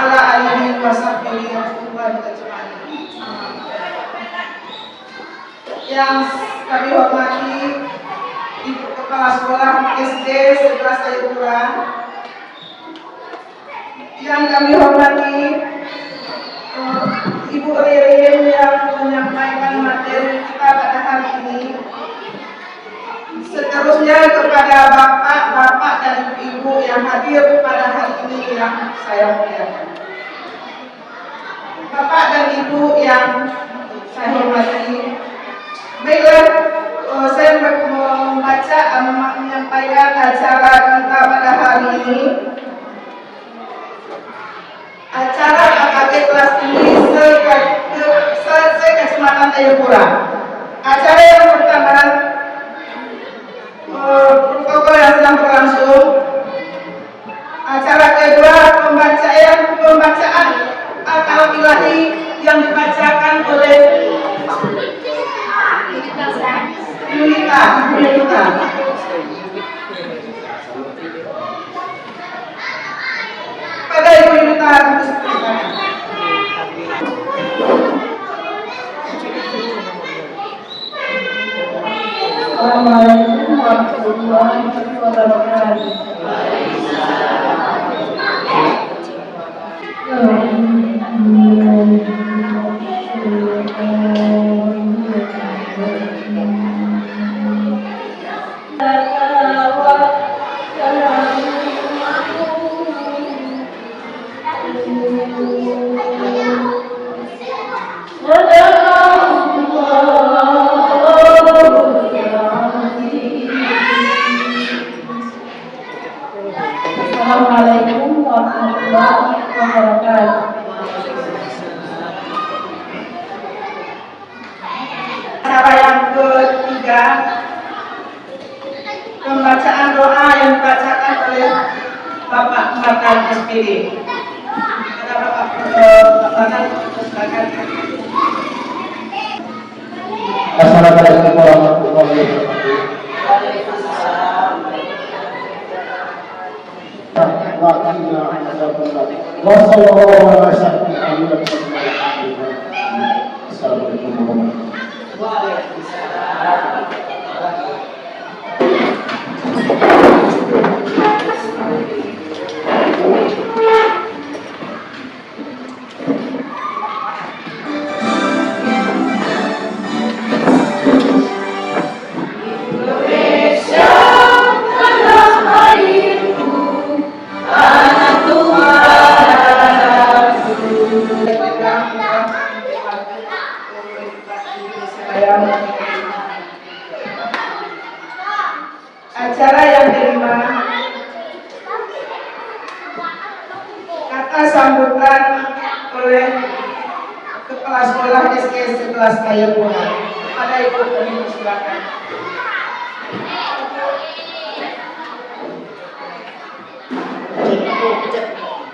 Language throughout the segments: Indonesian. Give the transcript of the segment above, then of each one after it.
ala alihi wa sahbihi ajma'in. Yang kami hormati Ibu Kepala Sekolah SD 11 Jayapura, yang kami hormati Ibu Ririn yang menyampaikan materi kita pada hari ini. Seterusnya kepada bapak-bapak dan ibu yang hadir pada hari ini yang saya muliakan. Bapak dan ibu yang saya hormati, baiklah, saya membaca menyampaikan acara kita pada hari ini. Acara KKT kelas tinggi se-Kecamatan Jayapura. Acara yang pertama, protokol yang sedang berlangsung. Acara kedua, pembacaan al-kalam ilahi yang dibacakan oleh Yunita. Pada Ibu Yunita, Assalamualaikum warahmatullahi wabarakatuh. Assalamualaikum warahmatullahi wabarakatuh. Acara yang ketiga, pembacaan doa yang dibacakan oleh Bapak Mantan SPD. Assalamualaikum warahmatullahi wabarakatuh. Acara yang kelima, kata sambutan oleh Kepala Sekolah SD 11 Jayapura. Pada Ibu kami silakan.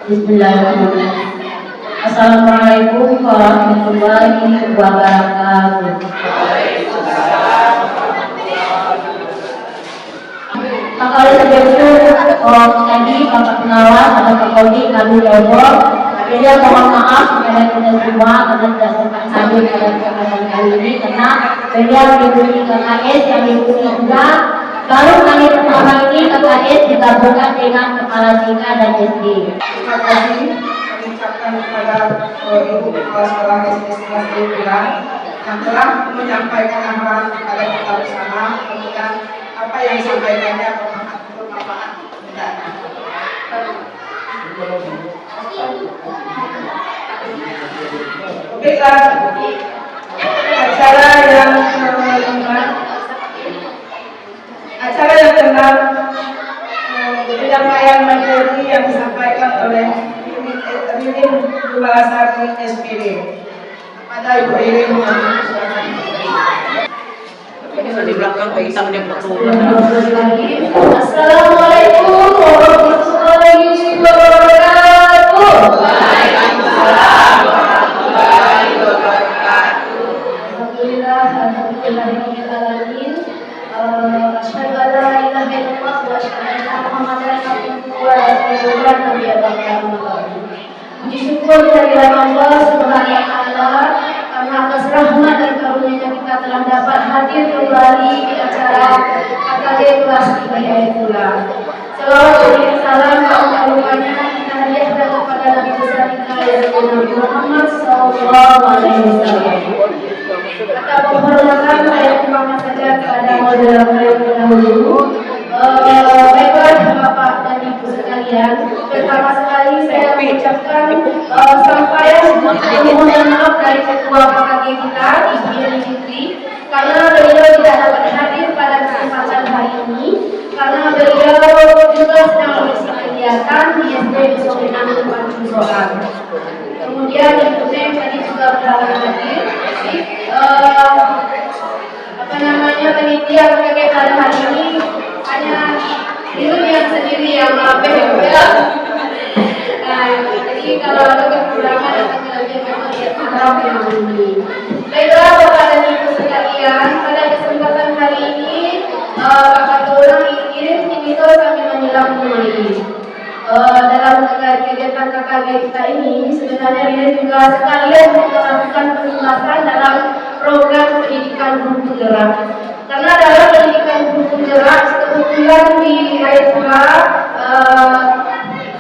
Bismillahirrahmanirrahim. Assalamualaikum warahmatullahi wabarakatuh. Maka oleh sebab itu, tadi Bapak Pengawas atau Pak Kodi kami jawab. Jadi mohon maaf kepada kita semua karena tidak sempat hadir pada kesempatan kali ini karena beliau diberi KKS yang diikuti juga. Baru kali pertama ini KKS digabungkan dengan Kepala TK dan SD. Terima kasih mengucapkan kepada Ibu Kepala Sekolah SD 11 Jayapura yang telah menyampaikan amaran kepada kita bersama. Kemudian apa yang disampaikannya bermanfaat mendadak. Baiklah, acara yang kelima, penyampaian materi yang disampaikan oleh Ririn Dumalasari SPD. Pada Ibu Ririn, di belakang hitam dia betul. Assalamualaikum warahmatullahi wabarakatuh. Waalaikumsalam warahmatullahi wabarakatuh. Alhamdulillah, alhamdulillahirobbilalamin. Asyhadu an la ilaha illallah wa asyhadu anna Muhammadan abduhu wa rasuluhu. Puji syukur kehadiran Allah Subhanahu wa Ta'ala karena atas rahmat dan karunia-Nya kita telah dapat hadir kembali di acara KKG kelas 3 Hidayatullah. Selawat dan salam keutamaan kita hadiahkan kepada Nabi besar kita yaitu Nabi Muhammad sallallahu alaihi wasallam. Kata penghormatan saya umpamakan saja kepada moderator yang terdahulu. Baiklah Bapak dan Ibu sekalian, pertama sekali saya mengucapkan sampaian mohon maaf dari Ketua KKG kita, Ibu Yeni Fitri, karena beliau tidak dapat hadir pada kesempatan hari ini, karena beliau juga sedang mengisi kegiatan di SD Solenan Panjung Soal. Kemudian Ibu Neng tadi juga berhalangan hadir. Panitia KKG pada hari ini hanya Ibu yang sendiri yang maafin ya. Jadi kalau ada kekurangan atau kelebihan ya harap yang ini. Baiklah Bapak dan Ibu sekalian, pada kesempatan hari ini Bapak Tolong kirim video sambil menyelam kembali. Dalam kegiatan KKG kita ini sebenarnya ini juga sekalian melakukan pembahasan dalam program pendidikan guru penggerak. Karena dalam pendidikan guru penggerak kebetulan di Hidayatullah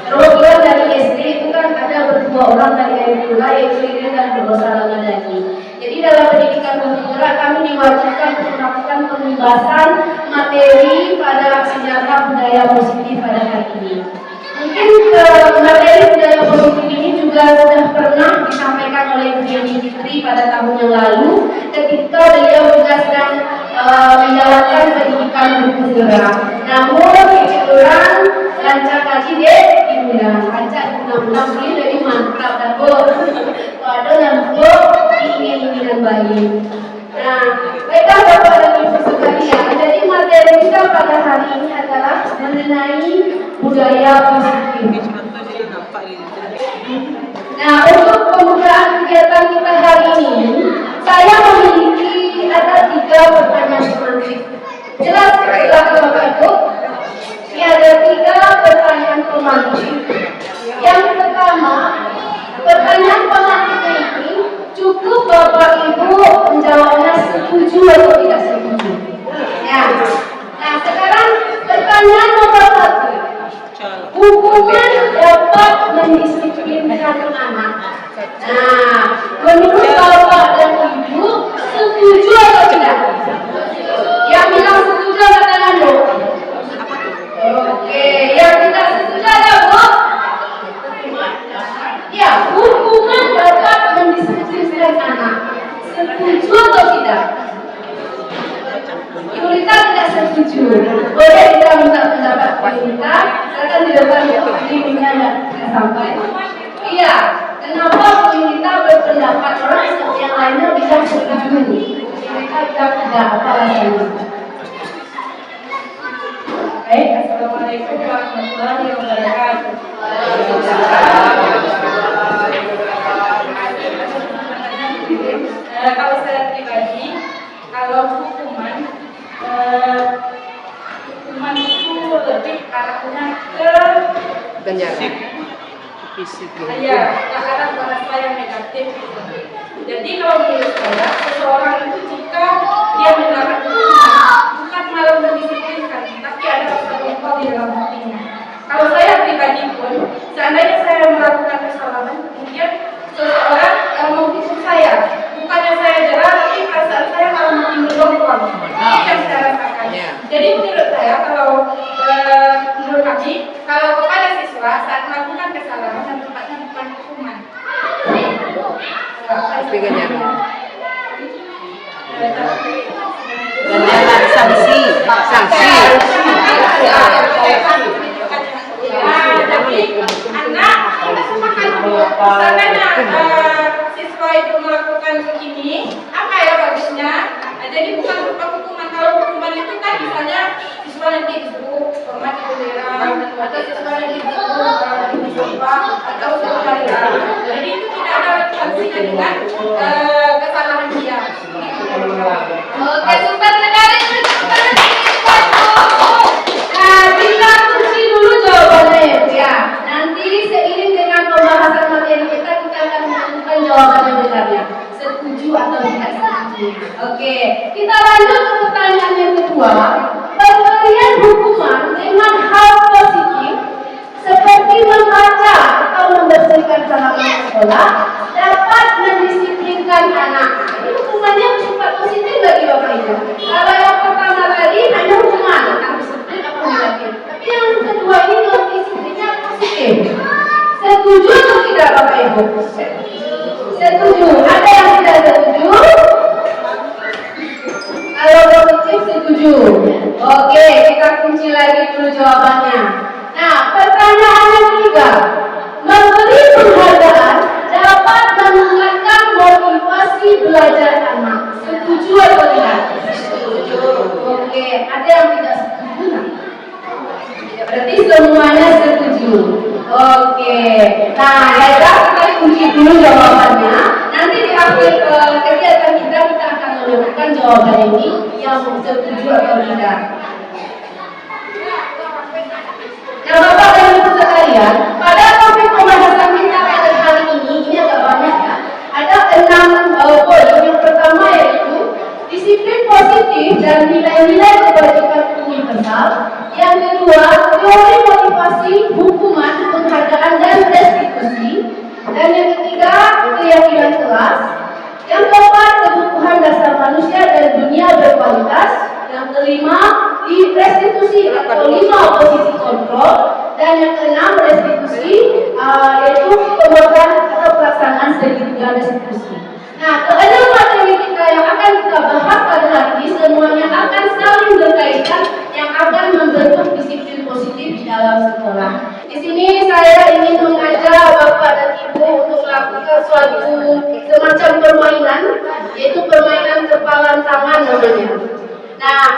program dari SD itu kan ada berdua orang dari Hidayatullah yaitu Irin dan Rosa Langadani. Jadi dalam pendidikan guru penggerak kami diwajibkan untuk melakukan pembahasan materi pada sejarah budaya positif pada hari ini. Mungkin materi budaya positif ini juga sudah pernah disampaikan oleh Bu Yeni Fitri pada tahun yang lalu ketika beliau juga sedang menjalankan pendidikan guru penggerak. Namun kebetulan lancar kaji deh diundang, lancar undang-undang ini jadi mantap dan waduh dan diingin-inginan baik. Nah, baiklah Bapak dan Ibu sekalian, jadi materi kita pada hari ini adalah mengenai budaya positif. Nah, untuk pembukaan kegiatan kita hari ini, saya memiliki ada 3 pertanyaan pemantik. Jelas setelah Bapak Ibu, ada 3 pertanyaan pemantik. Yang pertama, pertanyaan pemantiknya ini cukup Bapak Ibu menjawabnya setuju atau tidak setuju. Ya. Nah, sekarang pertanyaan nomor 1. Hukuman dapat mendisiplinkan anak. Nah, menurut Bapak dan Ibu setuju atau tidak? Yang bilang setuju angkat tangan dulu. Oke, yang tidak setuju ada Bu? Ya, hukuman dapat mendisiplinkan anak. Setuju atau tidak? Ibu Rita tidak setuju. Boleh kita minta pendapat Ibu Rita? Silakan di depan dirinya tidak sampai. Iya, kenapa Bu Rita berpendapat orang yang lainnya bisa setuju? Mereka tidak apa alasannya? Baik, Assalamualaikum warahmatullahi wabarakatuh. Kalau saya pribadi, kalau hukuman itu lebih arahnya ke Ganjaran. Fisik. ya, ke arah bahasa yang negatif. Jadi kalau menurut saya, seseorang itu jika dia mendapat hukuman, bukan malah mendisiplinkan, tapi ada rasa lupa di dalam hatinya. Kalau saya pribadi pun, seandainya saya melakukan kesalahan, kemudian seseorang menghukum saya, bukannya saya jerah, tapi perasaan saya malah makin bergerak. Ini yang saya rasakan. Jadi menurut saya, kalau menurut kami, kalau kepada siswa saat melakukan kesalahan, yang tempatnya bukan hukuman. Tapi ganjaran. Ganjaran sanksi. Jadi anak misalnya siswa itu melakukan begini, apa ya bagusnya? Jadi bukan berupa hukuman. Kalau hukuman itu kan misalnya siswa nanti disuruh hormati bendera, atau siswa nanti disuruh disumpah, atau suruh hari. Jadi itu tidak ada sanksinya dengan kesalahan dia. Oke, super sekali. Nah, kita kunci dulu jawabannya ya. Nanti seiring dengan pembahasan materi Oke, kita lanjut ke pertanyaan yang kedua. Pemberian hukuman dengan hal positif seperti membaca atau membersihkan halaman sekolah dapat mendisiplinkan anak. Ini hukumannya bersifat positif bagi Bapak Ibu. Kalau yang pertama tadi hanya hukuman tentang disiplin atau negatif. Tapi yang kedua ini disiplinnya positif. Setuju atau tidak Bapak Ibu? Setuju. Ada yang tidak setuju? Kalau positif setuju. Oke, kita kunci lagi dulu jawabannya. Nah, pertanyaan yang ketiga. Memberi penghargaan dapat meningkatkan motivasi belajar anak. Setuju atau tidak? Setuju. Oke, ada yang tidak setuju? Berarti semuanya setuju. Oke. Nah, ya kita kunci dulu jawabannya. Nanti di akhir kegiatan kita akan menemukan jawaban ini yang setuju atau tidak. Nah, Bapak dan Ibu sekalian, pada topik pembahasan kita pada hari ini agak banyak ya. Ada 6 poin. Yang pertama yaitu disiplin positif dan nilai-nilai kebajikan universal. Yang kedua, teori motivasi, hukuman, penghargaan dan restitusi. Dan yang ketiga, keyakinan kelas. Yang keempat, kebutuhan dasar manusia dan dunia berkualitas. Yang kelima, di restitusi atau 5 posisi kontrol. Dan yang keenam, restitusi yaitu pembuatan atau pelaksanaan segitiga restitusi. Nah, keenam materi kita yang akan kita bahas pada hari ini semuanya akan saling berkaitan yang akan membentuk disiplin positif di dalam sekolah. Di sini saya ingin mengajak Bapak dan Ibu untuk melakukan suatu semacam permainan, yaitu permainan kepalan tangan namanya. Nah,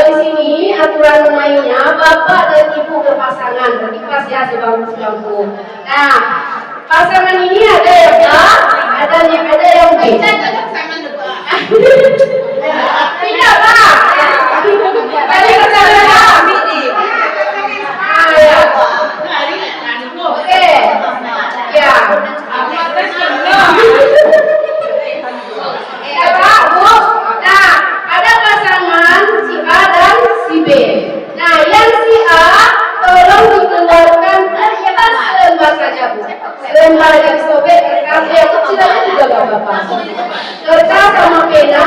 di sini aturan mainnya Bapak dan Ibu berpasangan, berarti pas ya sebangku-sebangku. Nah, pasangan ini ada yang A, ada yang B. Tidak Pak. Tadi kesalahan A. Ya. Oke. Ya. Ya Pak, Bu. Nah, ada pasangan si A dan si B. Nah, yang si A tolong dikeluarkan kertas selembar saja Bu. Selembar yang sobek, kertas yang kecil aja juga gak apa-apa. Kertas sama pena,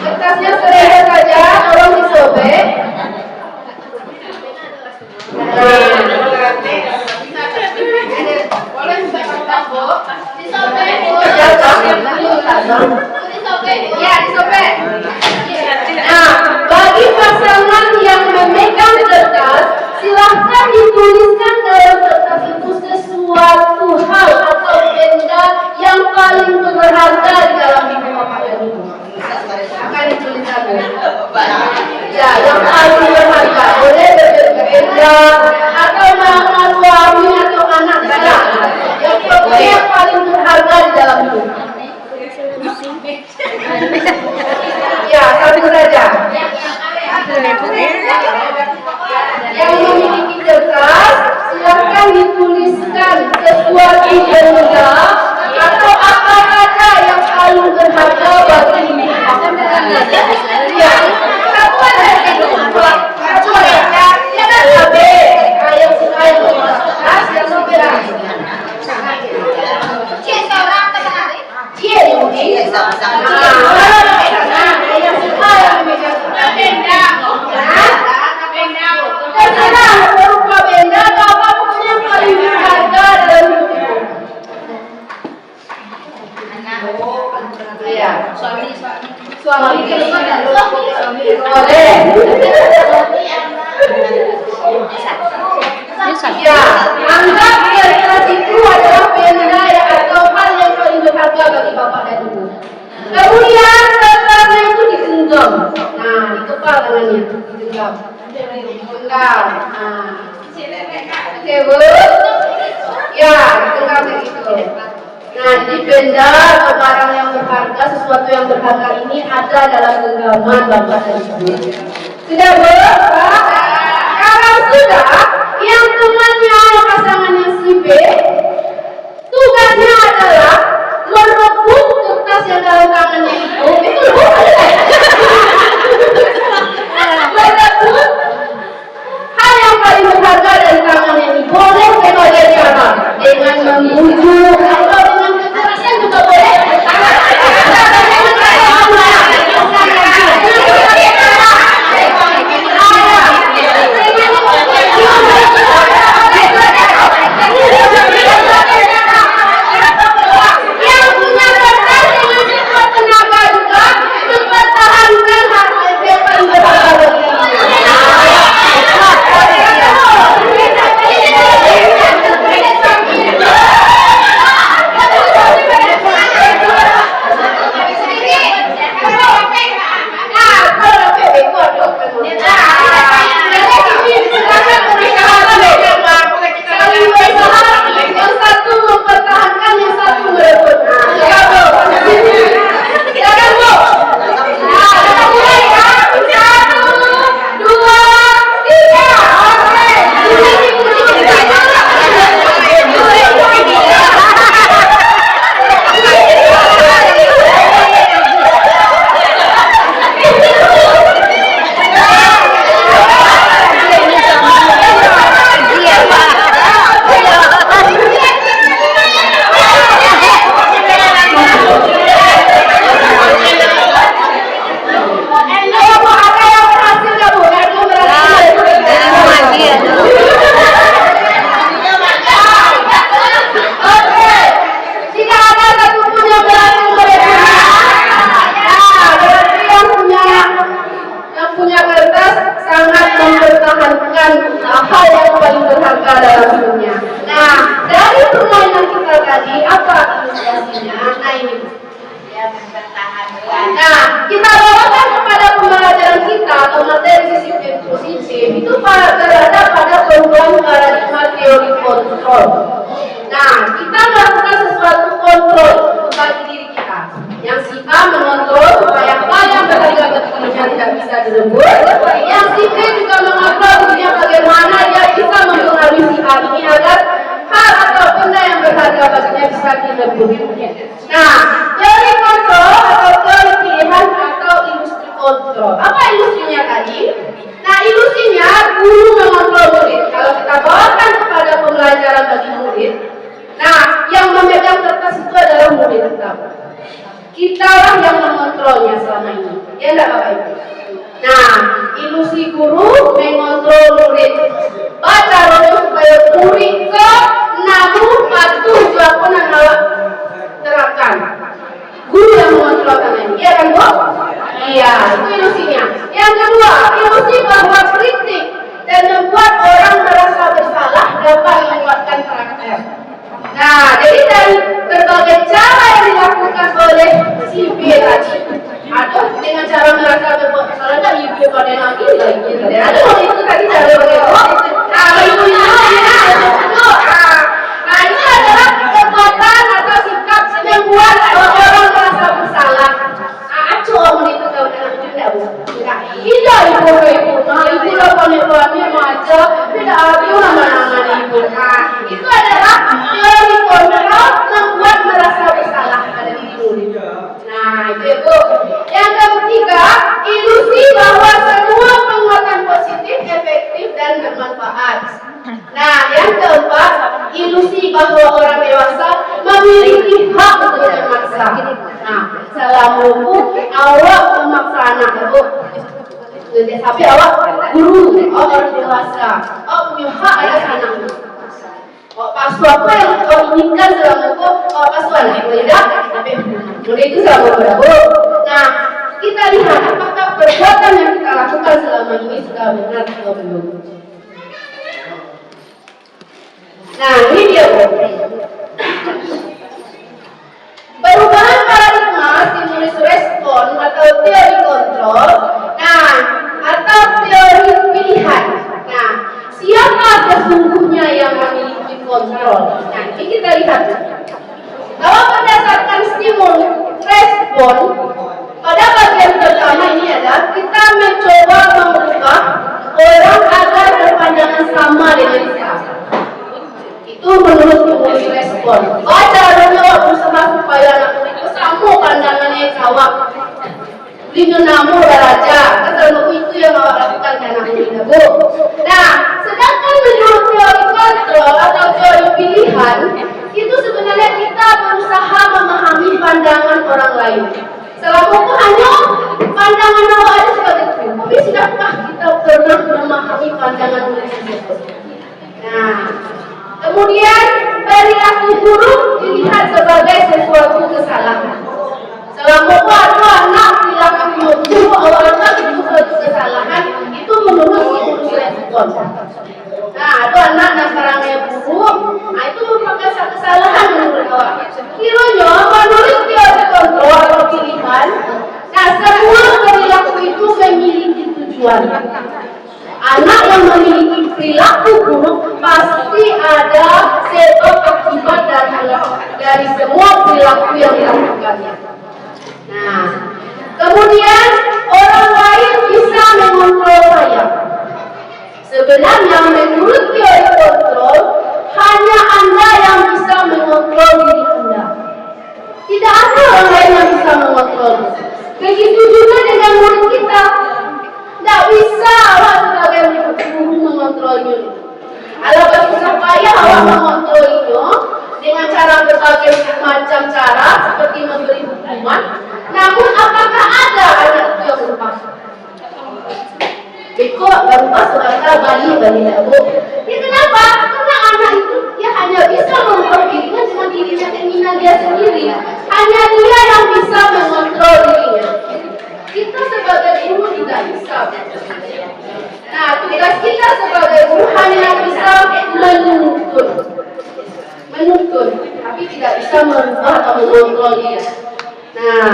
kertasnya selembar saja, tolong disobek. Ya, disobek. Nah, bagi pasangan yang memegang kertas, silahkan dituliskan dalam kertas itu sesuatu hal atau benda yang paling berharga di dalam hidup Bapak dan Ibu. Akan dituliskan. Ya, yang paling berharga. Boleh berbeda atau nama suami atau anak saja. Yang pokoknya yang paling berharga di dalam hidup. Ya, satu saja. Yang memiliki kertas, silakan dituliskan sesuatu benda atau apa saja yang paling berharga bagi diri. Ya, satu aja itu. Satu aja. Ya kan AB. Yang suka yang kertas, yang suka. Cie mungkin. Yang suka yang memegang benda. Terserah berupa benda atau apa pokoknya yang paling berharga dalam hidup itu. Iya. Suami. Boleh. Ya, anggap kertas itu adalah benda atau hal yang paling berharga bagi Bapak dan Ibu. Kemudian kertasnya itu digenggam. Nah, dikepal tangannya, digenggam. Genggam. Nah, oke Bu. Ya, digenggam begitu. Nah, jadi benda atau barang yang berharga, sesuatu yang berharga ini ada dalam genggaman Bapak dan Ibu. Sudah Bu? Kalau sudah, yang temannya pasangannya si B, tugasnya adalah merebut kertas yang dalam tangannya itu tadi apa ilustrasinya? Nah ini. Nah, kita bawakan kepada pembelajaran kita atau materi sisi positif itu berada pada perubahan paradigma teori kontrol. Nah, kita melakukan sesuatu kontrol bagi diri kita. Yang si A mengontrol supaya A yang berharga bagi dirinya tidak bisa direbut. Yang si B juga mengontrol dirinya bagaimana dia bisa mempengaruhi si A ini agar hal atau benda yang berharga baginya bisa direbut. Nah, teori kontrol atau teori pilihan atau industri kontrol. Apa industrinya tadi? Nah, ilusinya guru mengontrol murid. Kalau kita bawakan kepada pembelajaran bagi murid, nah, yang memegang kertas itu adalah murid kita. Kitalah yang mengontrolnya selama ini. Ya enggak Bapak Ibu? Nah, ilusi guru mengontrol murid. Baca rojo supaya murid ke namun patuh dilakukan awak terapkan. Guru yang mengontrolkan ini. Iya kan Bu? Iya, itu ilusinya. Yang kedua, ilusi bahwa kritik dan membuat orang merasa bersalah dapat menguatkan karakter. Nah, jadi dari berbagai cara yang dilakukan oleh si B tadi, aduh dengan cara merasa berbuat bersalah kan ibu pada lagi, aduh itu tadi cara bagaimana? Nah, itu nah itu adalah perbuatan atau sikap yang membuat orang merasa bersalah. Acuh om itu kalau dalam tidak Bu. Tidak ibu. Nah ibu lakukan aja tidak ada nama-nama ibu. Nah itu adalah teori kontrol membuat merasa bersalah pada diri murid. Nah itu Bu. Yang ketiga, ilusi bahwa semua penguatan positif, efektif dan bermanfaat. Nah yang keempat, ilusi bahwa orang dewasa memiliki hak untuk memaksa. Nah selama awak memaksa anak Bu, tapi awak guru, orang dewasa, awak punya hak atas anakmu. Pasu apa yang kau inginkan selama itu, pasuan tidak, tapi mulai itu selama berapa? Nah, kita lihat apakah perbuatan yang kita lakukan selama ini sudah benar atau belum. Nah, ini dia Bu. Perubahan paradigma stimulus respon atau teori kontrol. Nah, atau teori pilihan. Nah, siapa sesungguhnya yang memiliki kontrol? Nah, ini kita lihat. Kalau berdasarkan stimulus respon, pada bagian pertama ini adalah kita mencoba mengubah orang agar berpandangan sama dengan kita. Itu menurut stimulus respon. Baca dulu berusaha supaya anak itu sama pandangannya kawak. Beliau namu raja, kata itu yang awak lakukan karena ini Bu. Nah, sedangkan menurut teori kontrol atau teori pilihan, itu sebenarnya kita berusaha memahami pandangan orang lain. Selama itu hanya pandangan awak ada seperti itu. Tapi sudahkah kita pernah memahami pandangan orang tersebut? Nah, kemudian perilaku buruk dilihat sebagai sesuatu kesalahan. Selama itu anak perilaku awalnya itu suatu kesalahan, itu menurut stimulus respon. Nah, ada anak nasarangnya buruk, nah itu merupakan satu kesalahan menurut awak. Kiranya menurut teori kontrol atau pilihan, nah semua perilaku itu memiliki tujuan. Anak yang memiliki perilaku buruk pasti ada sebab akibat dari semua perilaku yang dilakukannya. Nah, kemudian orang lain bisa mengontrol saya. Sebenarnya menurut teori kontrol, hanya Anda yang bisa mengontrol diri Anda. Tidak ada orang lain yang bisa mengontrol. Begitu juga dengan murid kita. Tidak bisa awak sebagai guru mengontrol diri. Kalau supaya awak mengontrolnya dengan cara berbagai macam cara seperti memberi hukuman, namun apakah ada anak itu yang berubah? Beko berubah sebagai Bali Bu. Ya kenapa? Karena anak itu dia hanya bisa mengubah dirinya dengan dirinya keinginan dia sendiri. Hanya dia yang bisa mengontrol dirinya. Kita sebagai guru tidak bisa. Nah, tugas kita sebagai guru hanya bisa menuntun, tapi tidak bisa merubah atau mengontrol dia. Nah,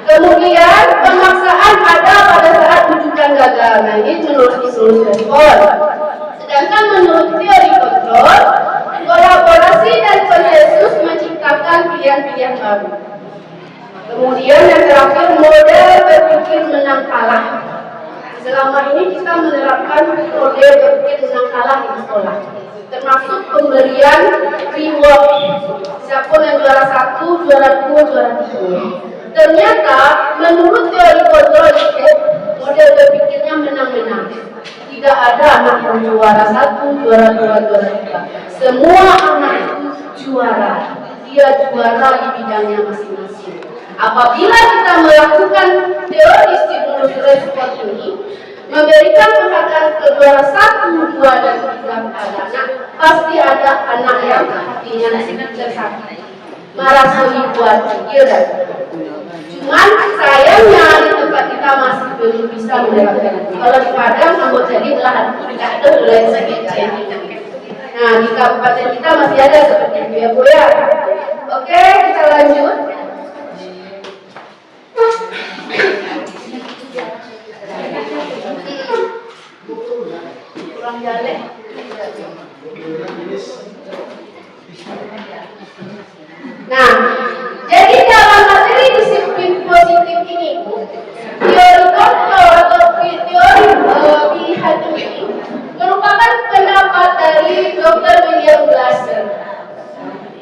kemudian pemaksaan ada pada saat rujukan gagal. Nah, ini menurut psikologi respon. Sedangkan menurut teori kontrol, kolaborasi dan konsensus menciptakan pilihan-pilihan baru. Kemudian yang terakhir, model berpikir menang kalah. Selama ini kita menerapkan model berpikir menang kalah di sekolah, termasuk pemberian reward. Siapa yang juara 1, juara 2, juara 3. Ternyata menurut teori kontrol itu model berpikirnya menang-menang. Tidak ada anak yang juara 1, juara 2, juara 3. Semua anak itu juara. Dia juara di bidangnya masing-masing. Apabila kita melakukan teori stimulus respon ini, memberikan perhatian ke juara 1, 2, dan 3 anak, pasti ada anak yang hatinya tersakiti, merasa buat kira. Cuman sayangnya di tempat kita masih belum bisa menerapkan. Kalau di Padang, Ambon jadi lahan tidak ada mulai sekecil. Nah, di kabupaten kita masih ada seperti itu ya Bu ya. Oke, kita lanjut. Kurang jaleh. Nah, jadi dalam materi disiplin positif ini, teori kontrol atau teori pilihan ini merupakan pendapat dari Dr. William Glasser.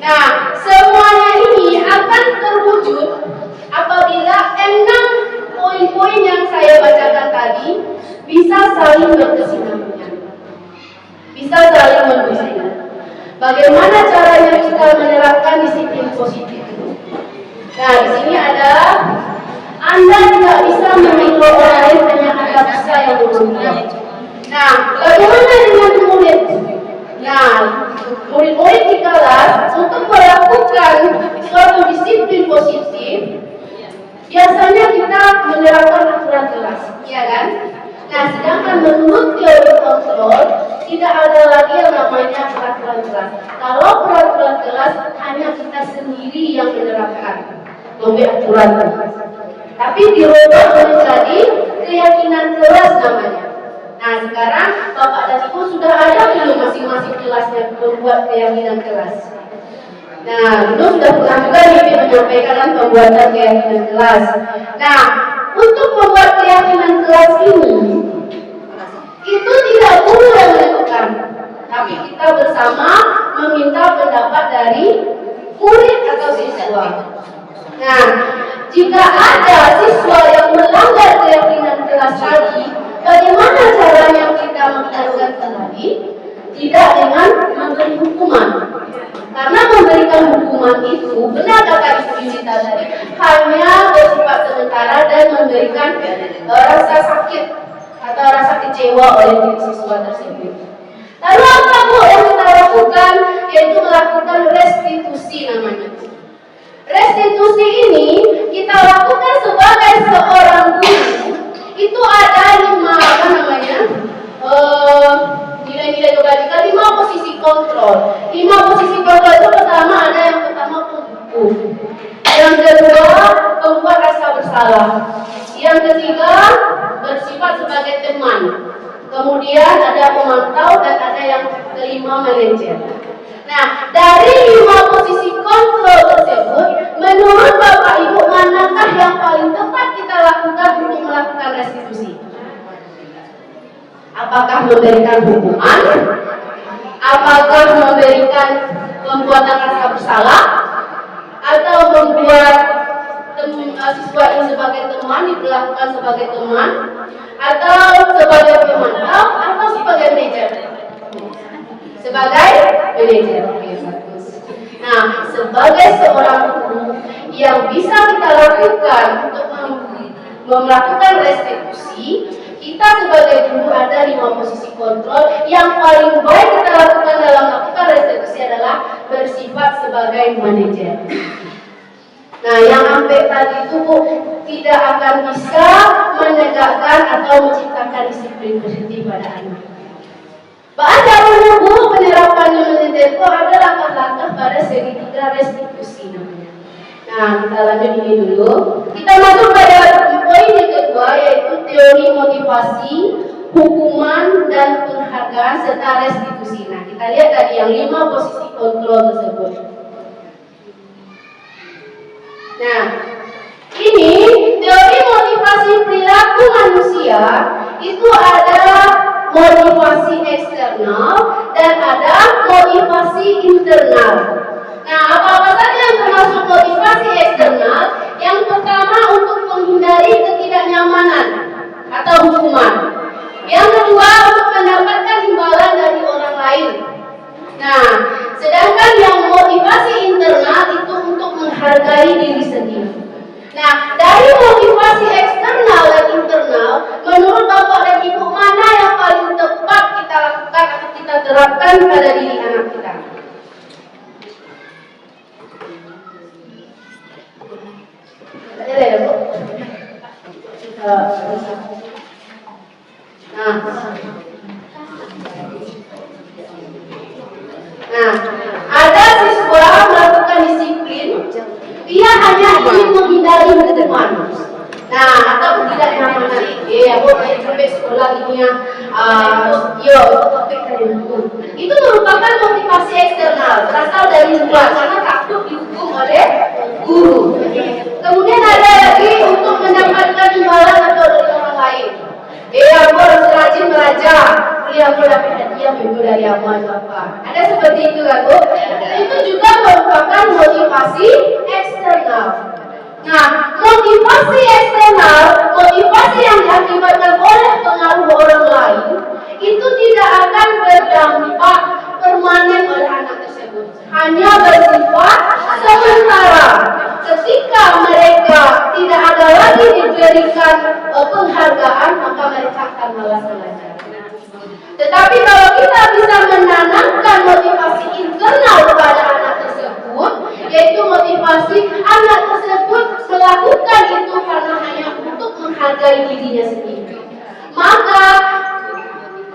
Nah, semuanya ini akan terwujud apabila 6 poin-poin yang saya bacakan tadi bisa saling berkesinambungan, bisa saling mendukung. Bagaimana caranya kita menerapkan disiplin positif itu? Nah, di sini ada Anda tidak bisa menilai orang lain, hanya Anda bisa yang berubah. Nah, bagaimana dengan murid? Nah, murid-murid di kelas untuk melakukan suatu disiplin positif, biasanya kita menerapkan aturan kelas, ya kan? Nah, sedangkan menurut teori kontrol, tidak ada lagi yang namanya peraturan kelas. Kalau peraturan kelas hanya kita sendiri yang menerapkan, membuat aturan kelas. Tapi dirubah menjadi keyakinan kelas namanya. Nah, sekarang Bapak dan Ibu sudah ada belum masing-masing kelasnya membuat keyakinan kelas? Nah, dulu sudah pernah juga nih menyampaikan pembuatan keyakinan kelas. Nah, untuk membuat keyakinan kelas ini, itu tidak guru yang menentukan, tapi kita bersama meminta pendapat dari murid atau siswa. Nah, jika ada siswa yang melanggar keyakinan kelas tadi, bagaimana caranya kita mengingatkan kembali? Tidak dengan memberi hukuman. Karena memberikan hukuman itu, benar kata Ibu Yunita tadi, hanya bersifat sementara dan memberikan rasa sakit atau rasa kecewa oleh diri siswa tersebut. Lalu apa Bu yang kita lakukan? Yaitu melakukan restitusi namanya. Restitusi ini kita lakukan sebagai seorang guru. Itu ada 5 posisi kontrol. 5 posisi kontrol itu pertama ada yang pertama pembuku, yang kedua membuat rasa bersalah, yang ketiga bersifat sebagai teman, kemudian ada pemantau, dan ada yang kelima manajer. Nah, dari 5 posisi kontrol tersebut, menurut Bapak Ibu, manakah yang paling tepat kita lakukan untuk melakukan restitusi? Apakah memberikan hukuman? Apakah memberikan pembuatan rasa bersalah? Atau membuat siswa ini sebagai teman, diperlakukan sebagai teman? Atau sebagai pemantau? Atau sebagai manajer? Sebagai manajer. Nah, sebagai seorang guru yang bisa kita lakukan untuk melakukan restitusi, kita sebagai guru ada 5 posisi kontrol. Yang paling baik kita lakukan dalam melakukan restitusi adalah bersifat sebagai manajer. Nah, yang sampai tadi itu Bu, tidak akan bisa menegakkan atau menciptakan disiplin positif pada anak. Caranya Bu, penerapan unit tempo ada langkah-langkah pada segitiga restitusi namanya. Nah, kita lanjut ini dulu. Kita masuk pada poin yang kedua, yaitu teori motivasi, hukuman, dan penghargaan serta restitusi. Nah, kita lihat tadi yang 5 posisi kontrol tersebut. Nah, ini teori motivasi perilaku manusia itu adalah motivasi eksternal dan ada motivasi internal. Nah, apa-apa saja yang termasuk motivasi eksternal? Yang pertama untuk menghindari ketidaknyamanan atau hukuman. Yang kedua untuk mendapatkan imbalan dari orang lain. Nah, sedangkan yang motivasi internal itu untuk menghargai diri sendiri. Nah, dari motivasi eksternal dan internal, menurut Bapak dan Ibu mana yang paling tepat kita lakukan atau kita terapkan pada diri anak kita? Nah, ada siswa melakukan disiplin, dia hanya ingin menghindari hukuman. Nah, atau tidak nyamanan. Aku sampai sekolah ini itu merupakan motivasi eksternal, berasal dari luar karena takut dihukum oleh guru. Kemudian ada lagi untuk mendapatkan imbalan atau dari orang lain. Aku harus rajin belajar, aku dapat hadiah minggu dari apa. Ada seperti itu kan, Bu? Itu juga merupakan motivasi eksternal. Nah, motivasi eksternal, motivasi yang diakibatkan oleh pengaruh orang lain, itu tidak akan berdampak permanen pada anak tersebut. Hanya bersifat sementara. Ketika mereka tidak ada lagi diberikan penghargaan, maka mereka akan malas belajar. Tetapi kalau kita bisa menanamkan motivasi internal kepada anak tersebut, yaitu motivasi anak tersebut melakukan itu karena hanya untuk menghargai dirinya sendiri, maka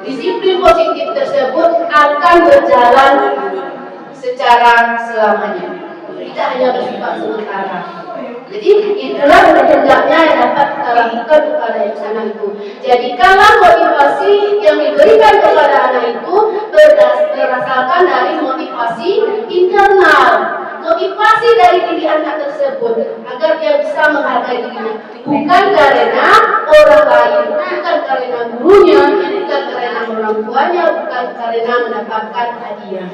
disiplin positif tersebut akan berjalan secara selamanya, tidak hanya bersifat sementara. Jadi itulah hendaknya yang dapat kita lakukan kepada anak itu. Jadikanlah motivasi yang diberikan kepada anak itu berdasarkan dari motivasi internal, motivasi dari diri anak tersebut agar dia bisa menghargai dirinya, bukan karena orang lain, bukan karena gurunya, bukan karena orang tuanya, bukan karena mendapatkan hadiah.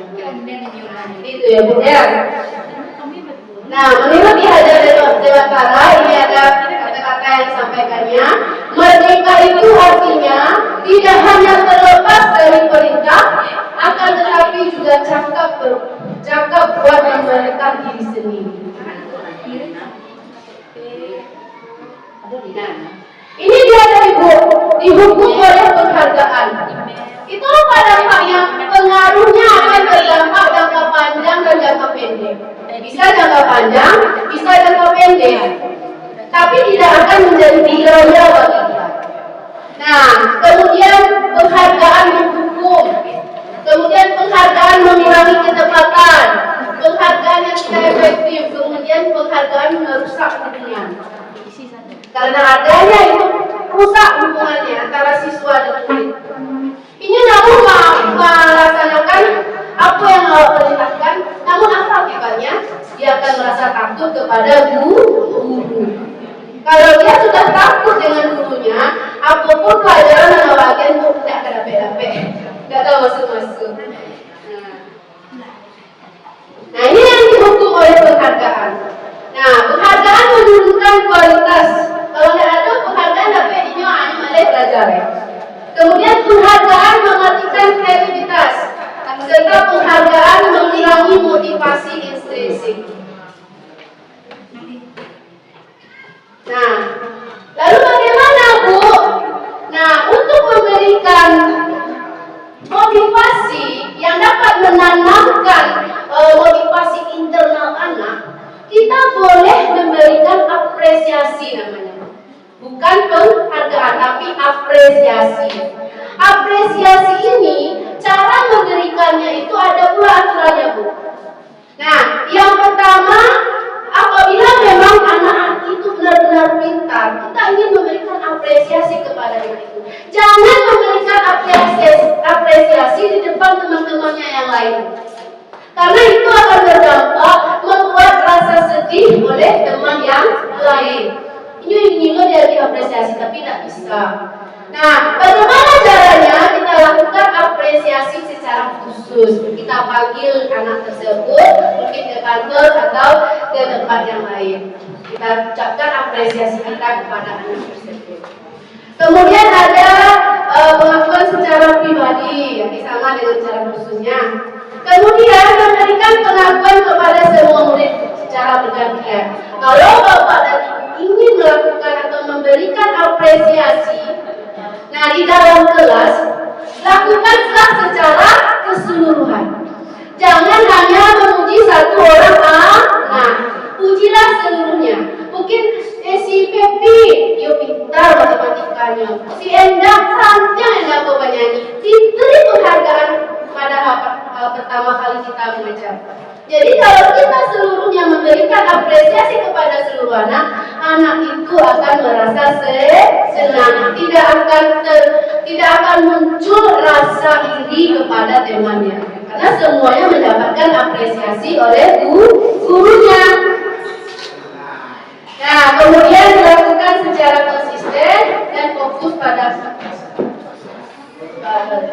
Itu ya Bu ya. Nah, menurut Ki Hajar Dewantara, ini ada kata-kata yang disampaikannya. Merdeka itu artinya tidak hanya terlepas dari perintah, akan tetapi juga cakap buat memerintah diri sendiri. Nah, ini dia dari Bu, dihukum oleh penghargaan. Itu apa dampaknya? Pengaruhnya akan berdampak jangka panjang dan jangka pendek. Bisa jangka panjang, bisa jangka pendek. Tapi tidak akan menjadi tiga-tiga bagi kita. Nah, kemudian penghargaan menghukum. Kemudian penghargaan mengurangi ketepatan. Penghargaan yang tidak efektif. Kemudian penghargaan merusak hubungan. Karena adanya itu rusak hubungannya antara siswa dan murid. Ini namun melaksanakan apa yang Allah perintahkan, namun apa akibatnya? Dia akan merasa takut kepada guru. Kalau dia sudah takut dengan gurunya, apapun pelajaran atau bagian itu tidak akan dapet, tidak tahu masuk. Nah, ini yang dihukum oleh penghargaan. Nah, penghargaan menurunkan kualitas. Kalau tidak ada penghargaan, dapat ini hanya malah belajar. Kemudian penghargaan mematikan kreativitas, serta penghargaan mengurangi motivasi intrinsik. Nah, lalu bagaimana Bu? Nah, untuk memberikan motivasi yang dapat menanamkan motivasi internal anak, kita boleh memberikan apresiasi namanya. Bukan penghargaan, tapi apresiasi. Apresiasi ini cara memberikannya itu ada pula aturannya, Bu. Nah, yang pertama, apabila memang anak itu benar-benar pintar, kita ingin memberikan apresiasi kepada anak itu. Jangan memberikan apresiasi di depan teman-temannya yang lain. Karena itu akan berdampak membuat rasa sedih oleh teman yang lain. Ini ingin dia diapresiasi tapi tidak bisa. Nah, bagaimana caranya kita lakukan apresiasi secara khusus? Kita panggil anak tersebut mungkin ke kantor atau ke tempat yang lain. Kita ucapkan apresiasi kita kepada anak tersebut. Kemudian ada pengakuan secara pribadi, yang sama dengan cara khususnya. Kemudian memberikan pengakuan kepada semua murid secara bergantian. Kalau Bapak dan Ibu ingin melakukan atau memberikan apresiasi, nah di dalam kelas, lakukanlah secara keseluruhan. Jangan hanya memuji satu orang anak, pujilah seluruhnya. Mungkin si Pepi, dia pintar matematikanya. Si Endang sangat enak bernyanyi. Diberi penghargaan pada pertama kali kita mengajar. Jadi kalau kita seluruhnya memberikan apresiasi kepada seluruh anak, anak itu akan merasa senang, tidak akan muncul rasa iri kepada temannya, karena semuanya mendapatkan apresiasi oleh gurunya. Nah, kemudian dilakukan secara konsisten dan fokus pada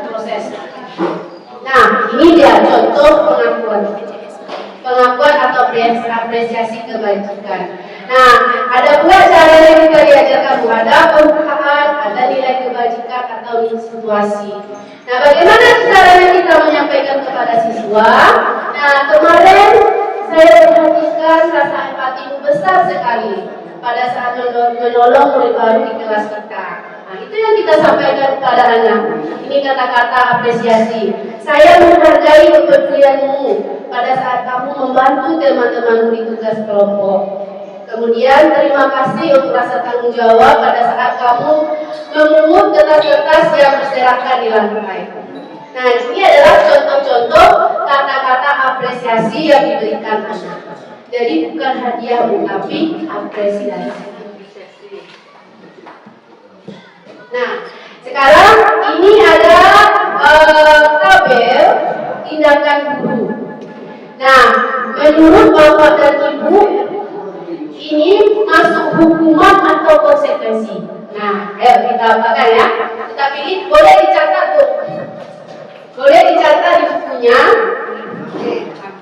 proses. Nah, ini dia contoh pengakuan atau apresiasi kebajikan. Nah, ada pula cara yang kita diajarkan, ada pembukaan, ada nilai kebajikan atau nilai situasi. Nah, bagaimana caranya kita menyampaikan kepada siswa? Nah, kemarin saya perhatikan rasa empati besar sekali pada saat menolong murid baru di kelas kita. Nah, itu yang kita sampaikan kepada anak. Ini kata-kata apresiasi. Saya menghargai kepedulianmu pada saat kamu membantu teman-temanmu di tugas kelompok. Kemudian terima kasih untuk rasa tanggung jawab pada saat kamu memungut kertas-kertas yang berserakan di lantai. Nah, ini adalah contoh-contoh kata-kata apresiasi yang diberikan anak. Jadi bukan hadiah, tapi apresiasi. Nah, sekarang ini ada tabel tindakan guru. Nah, menurut Bapak dan Ibu, ini masuk hukuman atau konsekuensi. Nah, ayo kita pakai ya. Kita pilih, boleh dicatat tuh. Boleh dicatat di bukunya.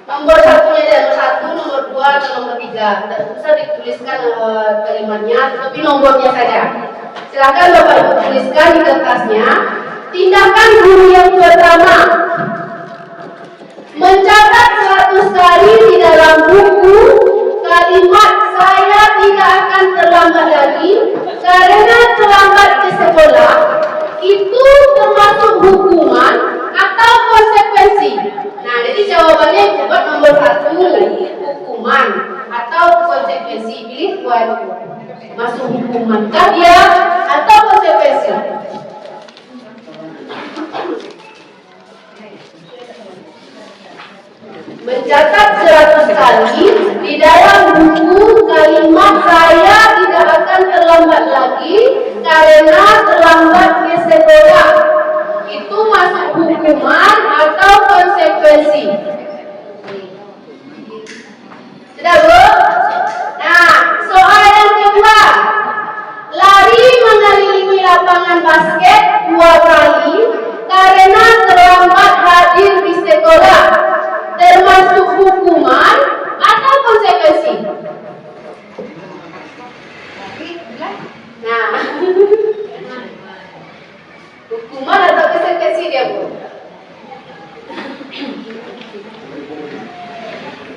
Nomor satunya ada nomor 1, nomor 2, dan nomor 3. Tidak usah dituliskan kalimatnya, tapi nomornya saja. Silakan Bapak Ibu tuliskan di kertasnya. Tindakan guru yang pertama, mencatat 100 kali di dalam buku kalimat "saya tidak akan terlambat lagi karena terlambat ke sekolah". Itu termasuk hukuman atau konsekuensi? Nah, jadi jawabannya buat nomor 1, hukuman atau konsekuensi. Pilih buat masuk hukuman kah dia atau konsekuensi? Mencatat 100 kali di dalam buku kalimat "saya tidak akan terlambat lagi karena terlambat ke sekolah". Itu masuk hukuman atau konsekuensi? Sudah, Bu? Nah, soal yang kedua, lari mengelilingi lapangan basket 2 kali karena terlambat hadir di sekolah, termasuk hukuman atau konsekuensi? Nah, hukuman atau konsekuensi dia, Bu?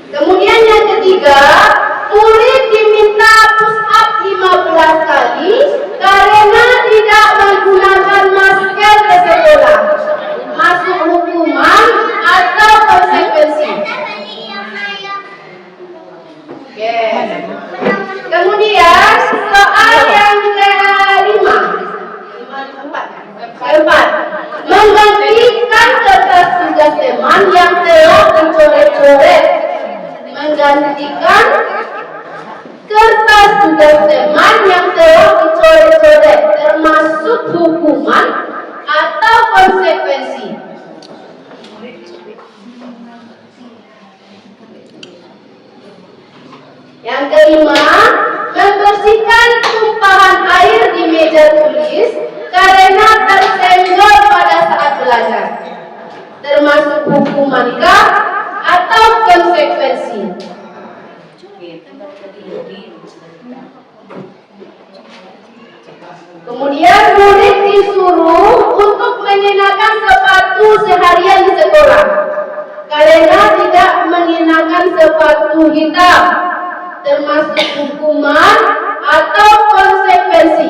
Kemudian yang ketiga, murid diminta push up 15 kali karena tidak menggunakan masker ke sekolah. Masuk hukuman atau konsekuensi? Yes. Kemudian soal yang keempat, menggantikan coret menggantikan kertas tugas teman yang telah dicoret-coret, termasuk hukuman atau konsekuensi. Yang kelima, membersihkan tumpahan air di meja tulis karena tersenggol pada saat belajar, termasuk hukumankah atau konsekuensi. Kemudian murid disuruh untuk mengenakan sepatu seharian di sekolah karena tidak mengenakan sepatu hitam, termasuk hukuman atau konsekuensi.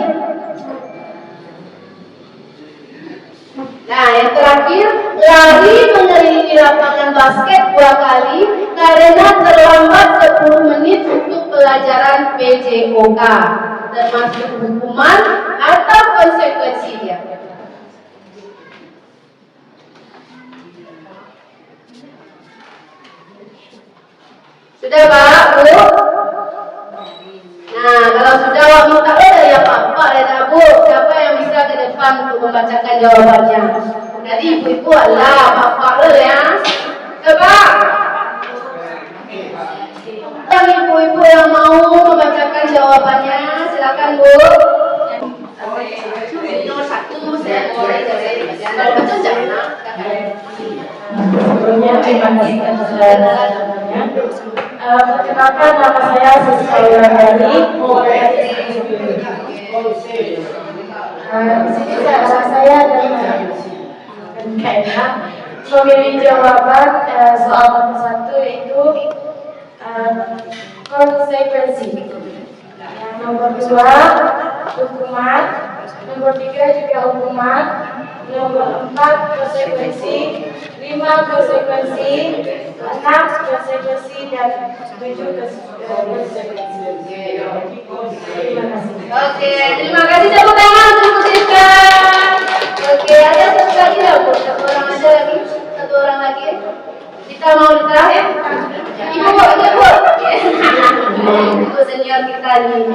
Nah, yang terakhir, lari mengelilingi lapangan basket 2 kali karena terlambat 10 menit untuk pelajaran PJOK, termasuk hukuman atau konsekuensinya. Sudah Pak, Bu? Nah, kalau sudah waktu tak ada ya Pak dan Bu, siapa yang bisa ke depan untuk membacakan jawabannya? Jadi ibu-ibu lah, Bapak ya. Coba. Yang ibu-ibu yang mau membacakan jawabannya, silakan Bu. Nomor 1 saya mulai dari kalau baca jangan. Sebelumnya terima kasih atas jawabannya. Perkenalkan, nama saya Siska Wulandari. Di sini saya dan Kaina memilih jawaban soal nomor 1 yaitu konsekuensi. Yang nomor 2 hukuman, nomor 3 juga hukuman, nomor 4 konsekuensi, 5 konsekuensi, 6 konsekuensi, dan 7 konsekuensi. Terima kasih. Oke, terima kasih. Tepuk tangan untuk Bu Siska. Oke, ada satu lagi ya Bu? Satu orang aja lagi? Satu orang lagi? Kita mau terakhir? Ibu, Ibu. Ibu senior kita nih.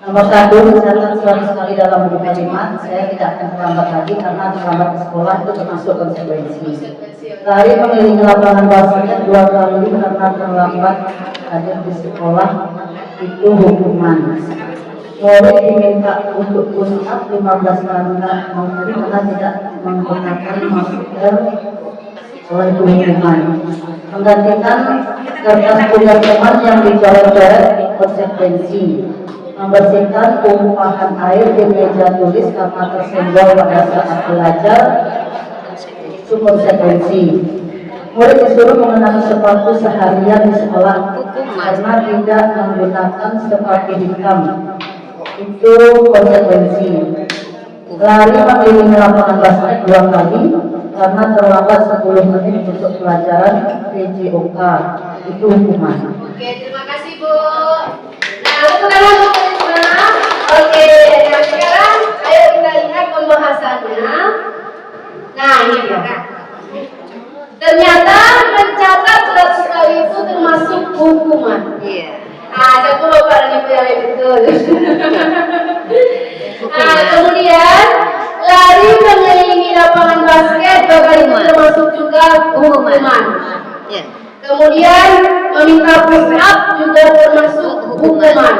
Nomor 1, mencatat suatu sekali dalam buku kalimat, saya tidak akan terlambat lagi karena terlambat ke sekolah itu termasuk konsekuensi. Lari mengelilingi lapangan basket 2 kali karena terlambat hadir di sekolah itu hukuman. Murid diminta untuk push up 15 kali karena tidak menggunakan masker oleh hukuman. Menggantikan kertas tugas teman yang dicoret-coret konsekuensi. Membersihkan tumpahan air di meja tulis karena tersenggol pada saat belajar itu konsekuensi. Murid disuruh mengenakan sepatu seharian di sekolah karena tidak menggunakan sepatu hitam, itu konsekuensi. Lari mengelilingi lapangan basket 2 kali karena terlambat 10 menit untuk pelajaran PJOK, itu hukuman. Oke, terima kasih Bu. Nah, tepuk tangan untuk semua. Oke, nah sekarang ayo kita lihat pembahasannya. Nah, ini dia. Ternyata mencatat surat sekali itu termasuk hukuman. Iya. Nah, satu Bapak dan Ibu yang betul. Nah, kemudian lari mengelilingi lapangan basket Bapak itu termasuk juga hukuman. Iya. Kemudian meminta push up juga termasuk hukuman.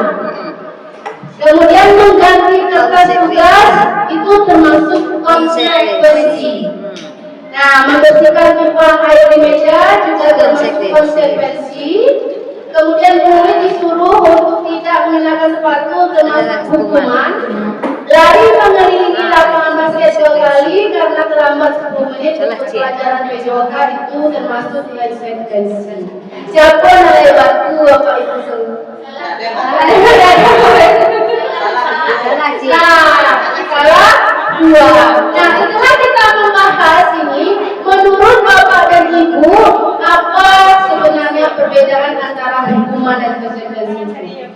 Kemudian mengganti kertas tugas itu termasuk konsekuensi. Nah, membersihkan tumpahan air di meja juga termasuk konsekuensi. Kemudian murid disuruh untuk tidak mengenakan sepatu termasuk hukuman. Lari mengelilingi lapangan basket 2 kali karena terlambat 10 menit untuk pelajaran PJOK itu termasuk konsekuensi. Siapa nilai batu apa itu semua? Salah 2. Nah, setelah kita membahas ini, menurut Bapak dan Ibu, apa sebenarnya perbedaan antara hukuman dan konsekuensi?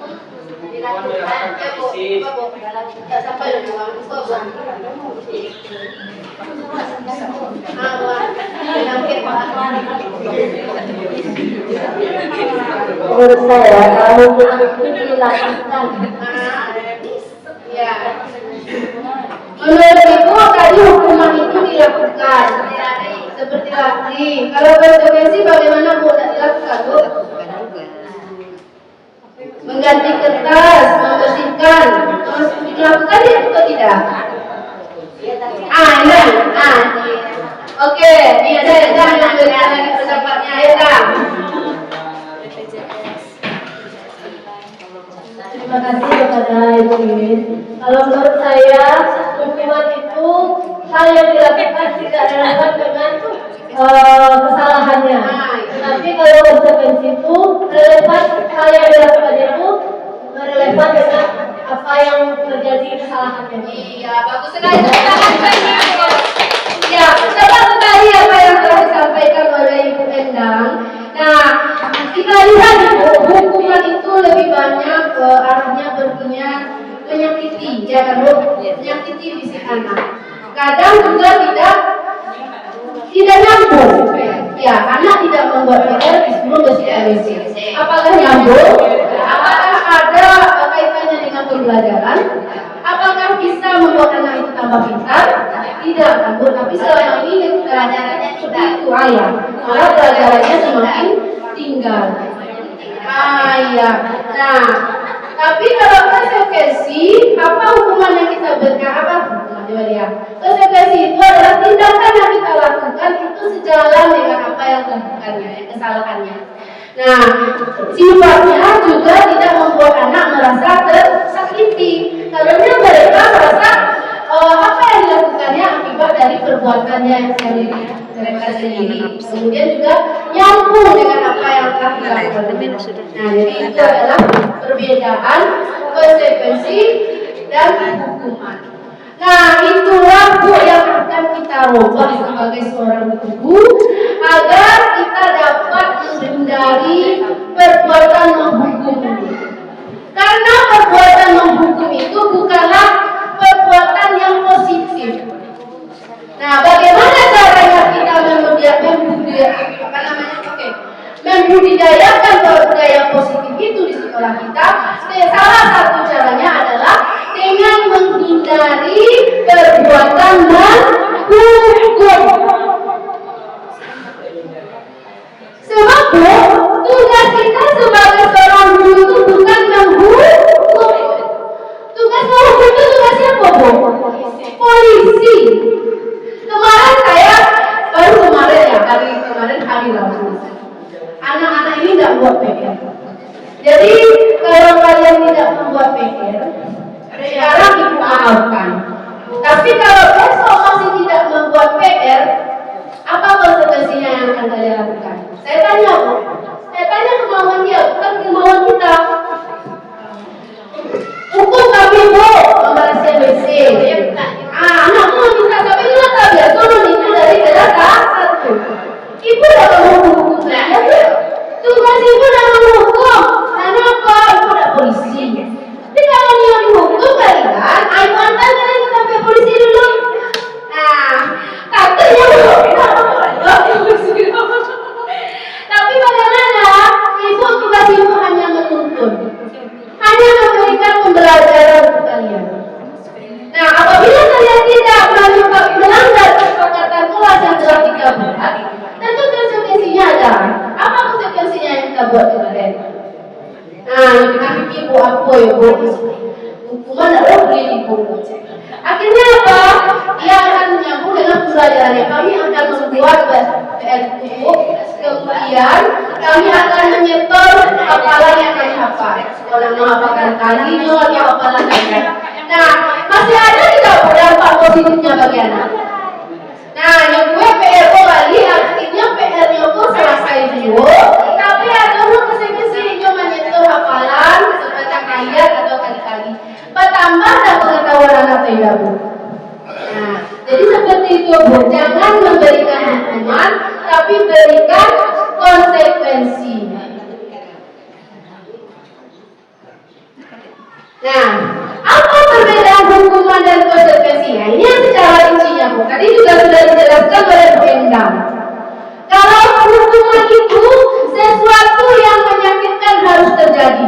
Menurut saya kalau hukuman itu dilakukan, Ya. Menurut Ibu tadi hukuman itu dilakukan seperti tadi. Kalau konsekuensi bagaimana Bu? Tidak dilakukan Bu? Mengganti kertas, membersihkan, terus dilakukan ya atau tidak? Oke, ini ada yang memberikan lagi pendapatnya ya. terima kasih kepada Ibu Imin. Kalau menurut saya hukuman itu hal yang dilakukan tidak relevan dengan kesalahannya. Tapi kalau konsekuensi itu relevan, hal yang dilakukan itu relevan dengan apa yang terjadi kesalahannya. Iya, bagus sekali. Ya, tepat sekali apa yang telah disampaikan oleh Ibu Endang. Nah, kita lihat Ibu, hukuman itu lebih banyak arahnya berpunya menyakiti, jangan Bu, menyakiti fisik anak. Kadang juga tidak nyambung. Ya, anak tidak membuat PR disuruh bersih WC. Apakah nyambung? Apakah ada kaitannya dengan pembelajaran? Apakah bisa membuat anak itu tambah pintar? Tidak, Bu. Tapi selama ini pelajarannya seperti itu ayah. Malah pelajarannya semakin tinggal. Iya. Nah, tapi kalau konsekuensi, apa hukuman yang kita berikan? Apa? Konsekuensi itu adalah tindakan yang kita lakukan itu sejalan dengan apa yang dilakukannya, kesalahannya. Nah, sifatnya juga tidak membuat anak merasa tersakiti, karena mereka merasa apa yang dilakukannya akibat dari perbuatannya sendiri, mereka sendiri. Kemudian juga nyambung dengan apa yang telah dilakukan. Nah, jadi itu adalah perbedaan konsekuensi dan hukuman. Nah, itulah Bu yang akan kita rubah sebagai seorang ibu agar kita dapat menghindari perbuatan menghukum. Karena perbuatan menghukum itu bukanlah perbuatan yang positif. Nah, bagaimana caranya kita membudidayakan budaya positif itu di sekolah kita? Salah satu caranya adalah dengan menghindari perbuatan menghukum. Sebab tugas kita sebagai seorang guru itu bukan menghukum. Tugas menghukum itu tugas siapa, Bu? Polisi. Hari Rabu. Anak-anak ini tidak buat PR. Jadi kalau kalian tidak membuat PR, sekarang Ibu maafkan. Tapi kalau besok masih tidak membuat PR, apa konsekuensinya yang akan kalian lakukan? Saya tanya, Bu. Saya tanya kemauan dia, bukan kemauan kita. Hukum kami, Bu, membalaskan WC. Anakmu minta tapi lu tak biasa turun itu dari kelas 1. Ibu tidak menghukum saya. Tugas ibu tidak menghukum. Kenapa? Ibu tidak polisi. Tapi kalau dia dihukum kalian, ayo antar kalian sampai polisi dulu. Nah, katanya tapi bagaimana? Ibu tugas ibu hanya menuntun, hanya memberikan pembelajaran untuk kalian. Nah, apabila kalian tidak melanggar kesepakatan kelas yang telah kita buat, tentu konsekuensinya ada. Apa konsekuensinya yang kita buat kemarin? Nah, yang kita Ibu apa ya, Bu? Hukuman adalah beli Ibu. Akhirnya apa? Dia akan menyambung dengan pembelajarannya. Kami akan membuat PR Ibu. Kemudian kami akan menyetor hafalan yang kami hafal. Kalau menghafalkan kalinya, dia hafalan kalian. Nah, masih ada tidak dampak positifnya bagi anak? Nah, yang gue PR kembali artinya PR-nya pun selesai dulu, tapi ada konsekuensinya menyentuh hafalan sebaca kalian atau kali-kali. Bertambah dan pengetahuan anak tidak, Bu. Nah, jadi seperti itu, Bu. Jangan memberikan hukuman, tapi berikan konsekuensi. Nah, Apa perbedaan hukuman dan konsekuensinya? Ini yang secara rincinya, Bu. Tadi juga sudah dijelaskan oleh Bu Endang. Kalau hukuman itu sesuatu yang menyakitkan harus terjadi.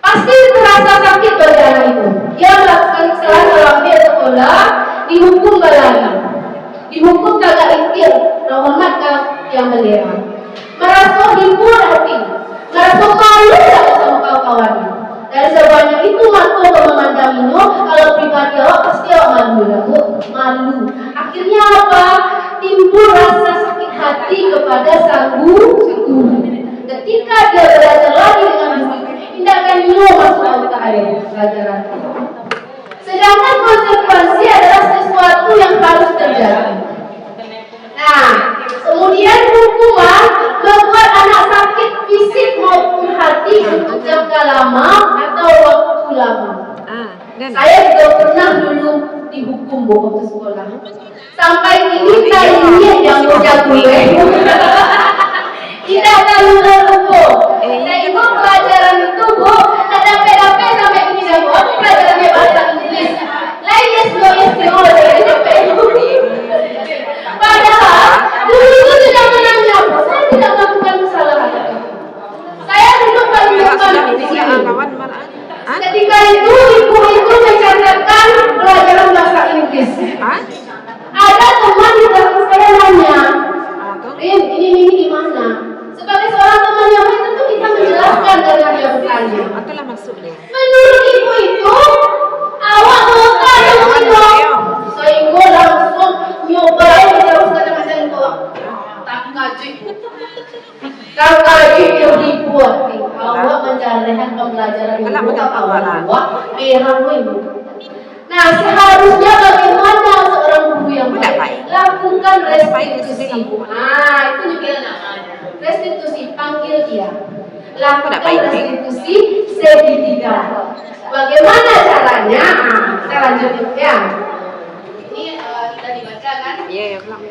Pasti terasa sakit bagi anak itu. Dia melakukan kesalahan dalam sekolah, dihukum berlari, dihukum kagak ikir, hormat yang bendera. Merasa hibur hati, merasa malu tak sama kawan-kawannya. Dari sebanyak itu mampu memandang Mino, kalau pribadi awak pasti awak malu lah, Bu. Malu. Akhirnya apa? Timbul rasa sakit hati kepada sang guru. Ketika dia belajar lagi dengan guru, tindakan Mino masuk auta air pelajaran. Sedangkan konsekuensi adalah sesuatu yang harus terjadi. Nah, kemudian hukuman membuat anak sakit fisik maupun hati untuk jangka lama atau waktu lama. Saya juga pernah dulu dihukum waktu sekolah. Sampai kini tadinya yang jago tidak tahu Bu. Saya ikut pelajaran itu, Bu. Ada PDP sampai ini jago. Aku pelajarannya bahasa Inggris. Lainnya SEO Padahal dulu itu tidak menanya, saya tidak melakukan kesalahan. Saya duduk paling depan di sini. Ketika itu ibu itu mencatatkan pelajaran bahasa Inggris. Ada teman di belakang saya nanya, Rin, ini gimana? Sebagai seorang teman yang baik tentu kita menjelaskan karena dia bertanya. Menurut ibu itu, awak lupa yang itu. Sehingga langsung nyobain terus kata-kata itu. Tak kaji. Tak kaji yang dibuat. Awak menjalankan pembelajaran ibu. Awak merah ibu. Nah, seharusnya bagaimana seorang guru yang baik lakukan restitusi. Nah, itu juga namanya restitusi, panggil dia. Lakukan restitusi segitiga. Bagaimana caranya? Nah, kita lanjut ya. Ini kita dibaca kan? Iya, ya, pelan.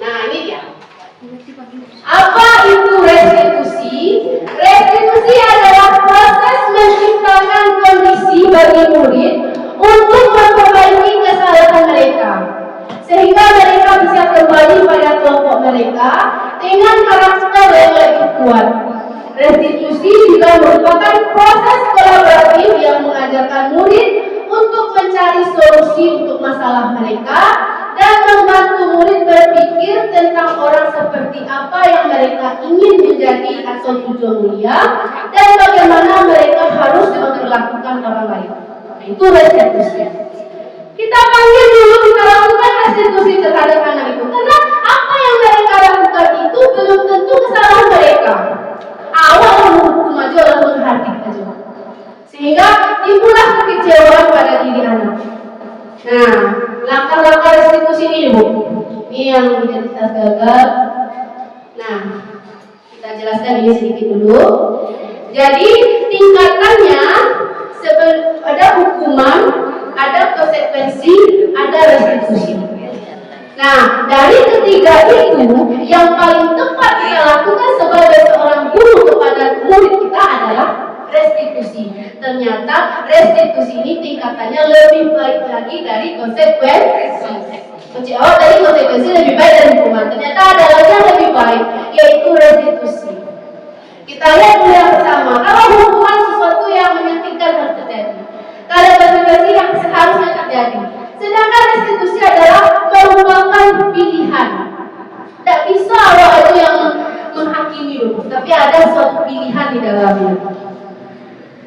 Nah, ini dia. Apa itu restitusi? Restitusi adalah proses menciptakan kondisi bagi murid untuk memperbaiki kesalahan mereka, sehingga mereka bisa kembali pada kelompok mereka dengan karakter yang lebih kuat. Restitusi juga merupakan proses kolaboratif yang mengajarkan murid untuk mencari solusi untuk masalah mereka dan membantu murid berpikir tentang orang seperti apa yang mereka ingin menjadi atau tujuan mulia dan bagaimana mereka harus memperlakukan orang lain. Itu restitusi. Kita panggil dulu, kita lakukan restitusi terhadap anak itu karena apa yang mereka lakukan itu belum tentu kesalahan mereka. Awal menghukum aja, lalu menghardik aja, sehingga timbullah kekecewaan pada diri anak. Nah, langkah-langkah restitusi ini, Bu. Ini yang identitas gagal. Nah, kita jelaskan ini sedikit dulu. Jadi tingkatannya ada hukuman, ada konsekuensi, ada restitusi. Nah, dari ketiga itu yang paling tepat kita lakukan sebagai seorang guru kepada murid kita adalah restitusi. Ternyata restitusi ini tingkatannya lebih baik lagi dari konsekuensi. Dari konsekuensi lebih baik dari hukuman. Ternyata ada lagi yang lebih baik, yaitu restitusi. Kita lihat dulu yang pertama. Kalau hukuman sesuatu yang menyakitkan harus terjadi. Kalau konsekuensi yang seharusnya terjadi. Sedangkan restitusi adalah merupakan pilihan. Tidak bisa awak itu yang menghakimi dulu, tapi ada suatu pilihan di dalamnya.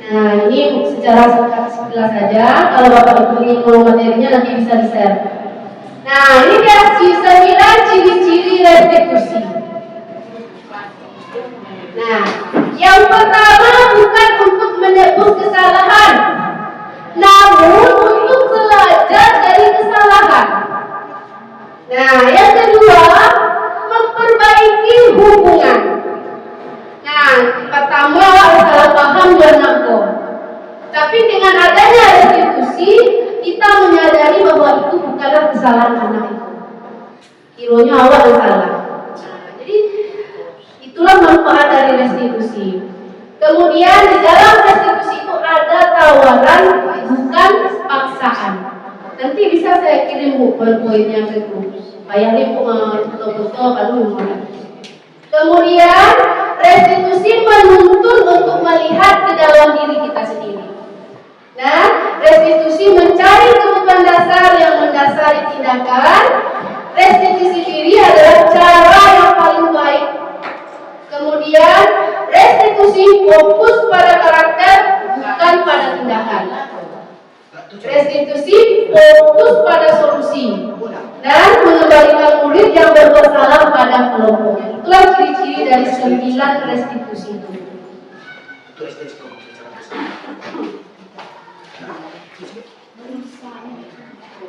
Nah, ini secara sekilas saja. Kalau Bapak Ibu ingin mau materinya nanti bisa di-share. Nah, ini dia 9 ciri-ciri restitusi. Nah, yang pertama bukan untuk menebus kesalahan, namun untuk belajar dari kesalahan. Nah, yang kedua, memperbaiki hubungan. Nah, pertama salah paham dan nakal. Tapi dengan adanya restitusi, kita menyadari bahwa itu bukanlah kesalahan anak itu. Kiranya awak yang salah. Jadi itulah manfaat dari restitusi. paksaan. Nanti bisa saya kirim Bu poin-poinnya ke grup. Bayangin betul-betul kalau kemudian restitusi menuntun untuk melihat ke dalam diri kita sendiri. Nah, restitusi mencari kebutuhan dasar yang mendasari tindakan. Restitusi diri adalah cara yang paling baik. Kemudian restitusi fokus pada karakter bukan pada tindakan. Restitusi fokus pada solusi dan mengembalikan murid yang berbuat salah pada kelompok. Itulah ciri-ciri dari 9 restitusi itu.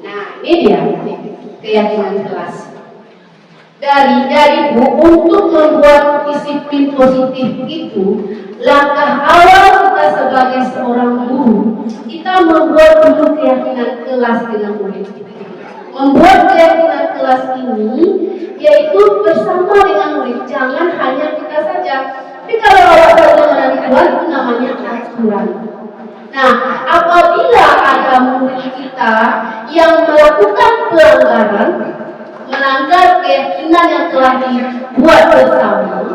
Nah, ini dia keyakinan kelas. Dari Bu, untuk membuat disiplin positif itu, langkah awal kita sebagai seorang guru, kita membuat dulu keyakinan kelas dengan murid. Membuat keyakinan kelas ini, yaitu bersama dengan murid, jangan hanya kita saja. Tapi kalau awal saja menanti Tuhan, itu namanya aturan. Nah, apabila ada murid kita yang melakukan pelanggaran, melanggar keyakinan yang telah dibuat bersama,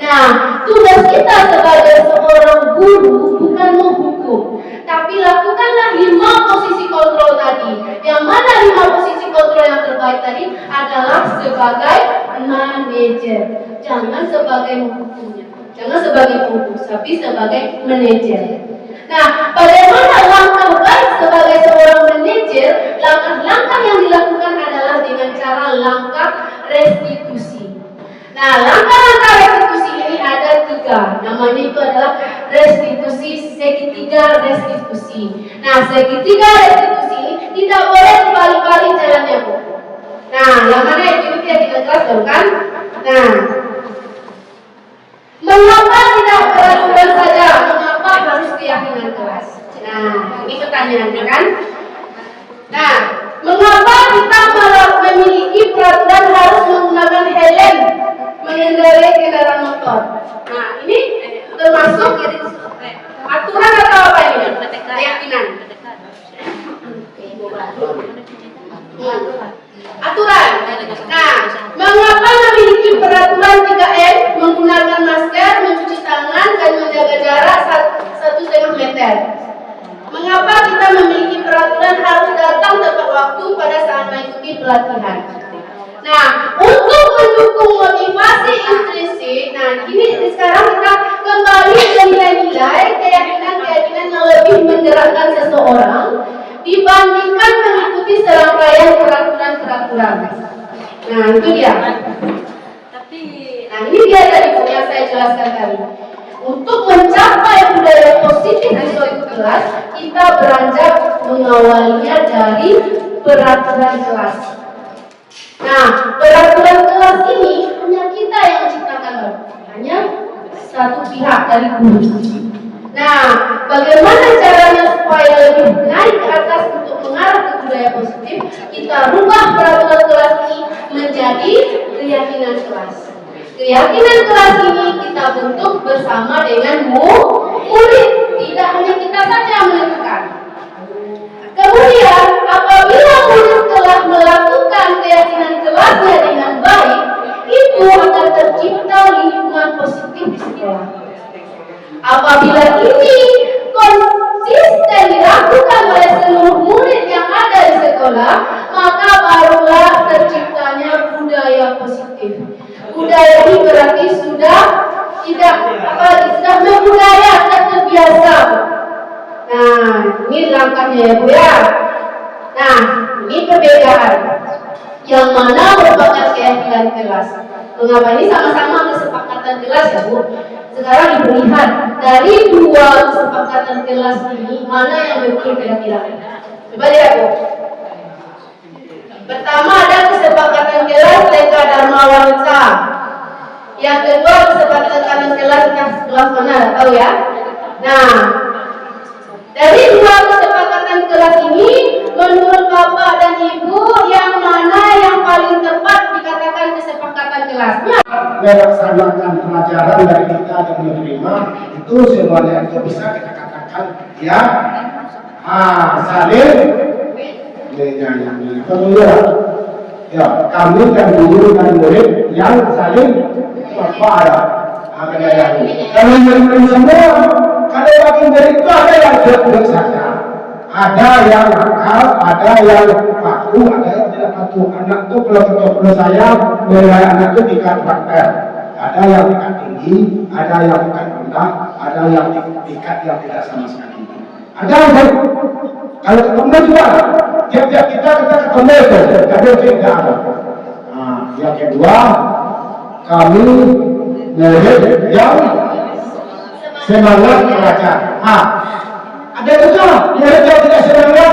nah, tugas kita sebagai seorang guru bukan menghukum, tapi lakukanlah 5 posisi kontrol tadi. Yang mana 5 posisi kontrol yang terbaik tadi adalah sebagai manajer, jangan sebagai menghukumnya, jangan sebagai pengurus, tapi sebagai manajer. Nah, bagaimana langkah baik sebagai seorang manajer? Langkah-langkah yang dilakukan adalah dengan cara langkah restitusi. Nah, langkah-langkah restitusi ini ada 3. Namanya itu adalah restitusi, segitiga restitusi. Nah, segitiga restitusi ini tidak boleh dibalik-balik jalannya, Bu. Nah, yang mana itu kita kelas dong kan? Nah, mengapa tidak peraturan saja? Mengapa harus keyakinan kelas? Nah, ini pertanyaannya kan? Nah, mengapa kita memiliki peraturan harus menggunakan helm mengendarai kendaraan motor? Nah, ini termasuk aturan atau apa ini? Keyakinan. Aturan. Nah, mengapa memiliki peraturan 3M menggunakan masker, mencuci tangan, dan menjaga jarak 1,5 meter? Mengapa kita memiliki peraturan harus datang tepat waktu pada saat mengikuti pelatihan? Nah, untuk mendukung motivasi intrinsik, nah ini sekarang kita kembali ke nilai-nilai keyakinan-keyakinan yang lebih menggerakkan seseorang dibandingkan mengikuti serangkaian peraturan-peraturan. Nah, itu dia. Nah, ini dia tadi yang saya jelaskan tadi. Untuk mencapai budaya positif di suatu kelas, kita beranjak mengawalinya dari peraturan kelas. Nah, peraturan kelas ini hanya kita yang menciptakan, hanya satu pihak dari guru. Nah, bagaimana caranya supaya lebih naik ke atas untuk mengarah ke budaya positif? Kita rubah peraturan kelas ini menjadi keyakinan kelas. Keyakinan kelas ini kita bentuk bersama dengan murid, tidak hanya kita saja yang menentukan. Kemudian, apabila murid telah melakukan keyakinan kelasnya dengan baik, itu akan tercipta lingkungan positif di sekolah. Apabila ini konsisten dilakukan oleh seluruh murid yang ada di sekolah, maka barulah terciptanya budaya positif. Budaya ini berarti sudah berbudaya, sudah terbiasa. Nah, ini langkahnya ya Bu ya. Nah, ini perbedaan. Yang mana merupakan keyakinan kelas. Mengapa ini sama-sama kesepakatan kelas ya Bu? Sekarang Ibu lihat dari 2 kesepakatan kelas ini mana yang betul kira-kira? Coba lihat Bu. Pertama ada kesepakatan kelas TK Dharma Wanita. Yang kedua kesepakatan kelas mana? Tahu ya? Nah, dari 2 kesepakatan kelas ini, menurut Bapak dan Ibu, yang mana yang paling tepat dikatakan kesepakatan kelasnya? Melaksanakan pelajaran dari kita dan menerima itu semuanya itu bisa kita katakan ya Saling menyayangi. Kemudian, ya, kami dan guru dan murid yang saling menyayangi. Kalau yang semua, kalau bagi murid itu ada yang jodoh saja, ada yang nakal, ada yang patuh, ada yang tidak patuh. Anak itu kalau saya menilai anak itu tingkat karakter. Ada yang tingkat tinggi, ada yang tingkat rendah, ada yang tingkat yang tidak sama sekali. Ada yang kalau ketemu juga, tiap-tiap kita ketemu itu, tapi tidak ada. Yang kedua, kami murid yang semangat belajar. Ada juga murid yang tidak semangat.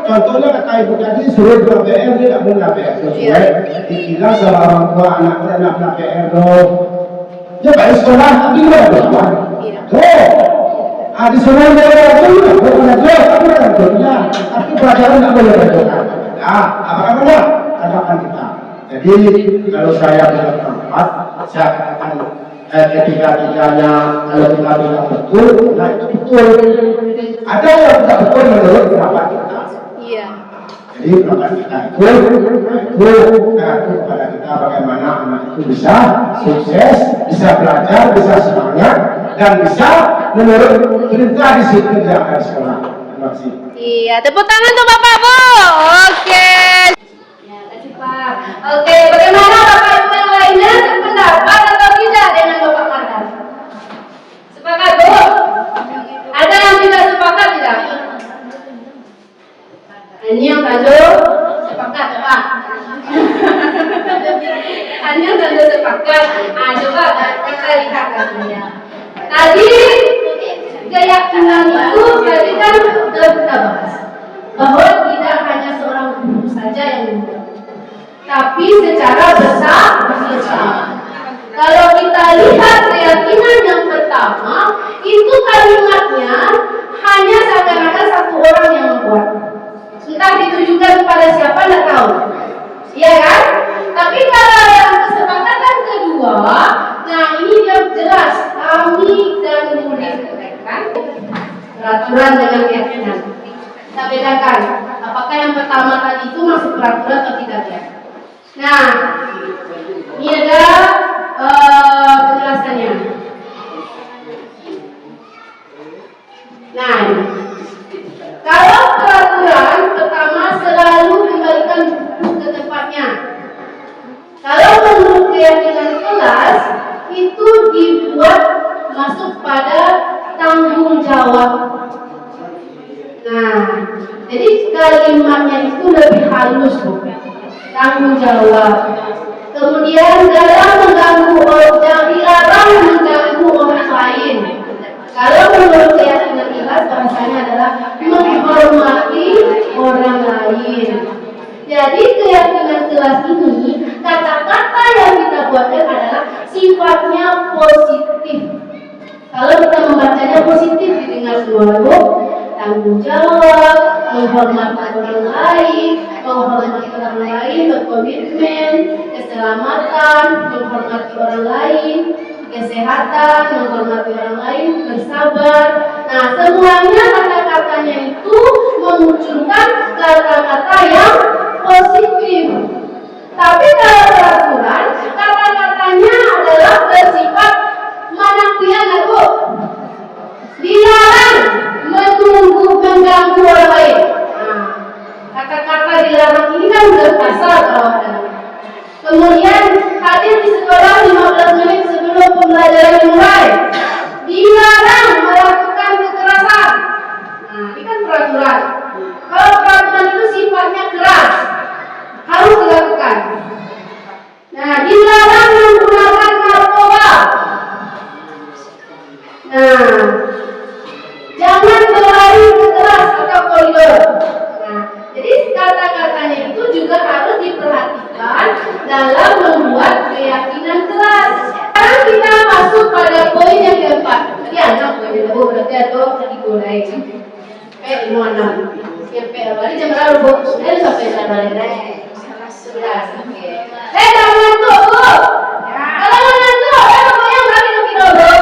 Contohnya kata ibu tadi suruh buat PR, dia tidak mau PR. Dibilang sama orang tua anaknya nak PR dong. Dia balik sekolah, tapi dia tidak sekolah. Di sekolah dia itu bukan aja, tapi pelajaran tidak boleh belajar. Apa-apa katakan kita. Jadi kalau saya punya tempat, saya katakan ketika-tikanya kalau kita bilang betul, nah itu betul. Ada yang tidak betul menurut pendapat kita. Iya. Jadi pendapat kita itu kepada kita bagaimana anak itu bisa sukses, bisa belajar, bisa semangat, dan bisa menurut perintah disiplin yang ada di sekolah. Terima kasih. Iya, tepuk tangan untuk Bapak Bu. Oke. Ya, kasih Pak. Oke, bagaimana Bapak Ibu yang lainnya sependapat atau tidak dengan Bapak Mardan? Sepakat Bu? Ada yang tidak sepakat tidak? Ini yang tajuk sepakat Pak. Hanya yang tajuk sepakat. Coba kita lihat katanya. Tadi keyakinan itu tadi kan sudah kita bahas bahwa tidak hanya seorang guru saja yang membuat, tapi secara bersama. Kalau kita lihat keyakinan yang pertama itu kalimatnya hanya seakan-akan satu orang yang membuat. Entah ditujukan kepada siapa tidak tahu, iya kan? Tapi kalau yang kesepakatan kedua, nah ini yang jelas kami dan murid kan peraturan dengan keyakinan. Kita bedakan apakah yang pertama tadi itu masuk peraturan atau tidak ya. Nah, ini ada penjelasannya. Nah, kalau peraturan pertama selalu kembalikan buku ke tempatnya. Kalau menurut keyakinan kelas itu dibuat masuk pada tanggung jawab. Nah, jadi kalimatnya itu lebih halus, tanggung jawab. Kemudian dalam mengganggu orang, dilarang mengganggu orang lain. Kalau menurut keyakinan kelas bahasanya adalah menghormati orang lain. Jadi keyakinan kelas ini kata-kata yang kita buatkan adalah sifatnya positif. Kalau kita membacanya positif didengar semua tanggung jawab, menghormati orang lain, berkomitmen, keselamatan, menghormati orang lain, kesehatan, menghormati orang lain, bersabar. Nah, semuanya kata-katanya itu memunculkan kata-kata yang positif. Tapi kalau peraturan, kata-katanya adalah bersifat manakian, Bu. Dilarang mengganggu orang lain. Nah, kata-kata dilarang ini kan sudah pasal kalau ada. Kemudian hadir di sekolah 15 menit sebelum pembelajaran dimulai. Dilarang melakukan kekerasan. Nah, ini kan peraturan. Kalau peraturan itu sifatnya keras, harus dilakukan. Nah, dilarang menggunakan narkoba. Nah, jangan berlari ke kelas atau koridor. Nah, jadi kata-katanya itu juga harus diperhatikan dalam membuat keyakinan kelas. Sekarang kita masuk pada poin yang keempat. Dianggap berarti ada digulai. P6. Yang P jam berapa Bu? Sudah sampai jam berapa? Sudah. Oke. Jangan ngantuk Bu. Kalau ngantuk, pokoknya berarti lebih dulu.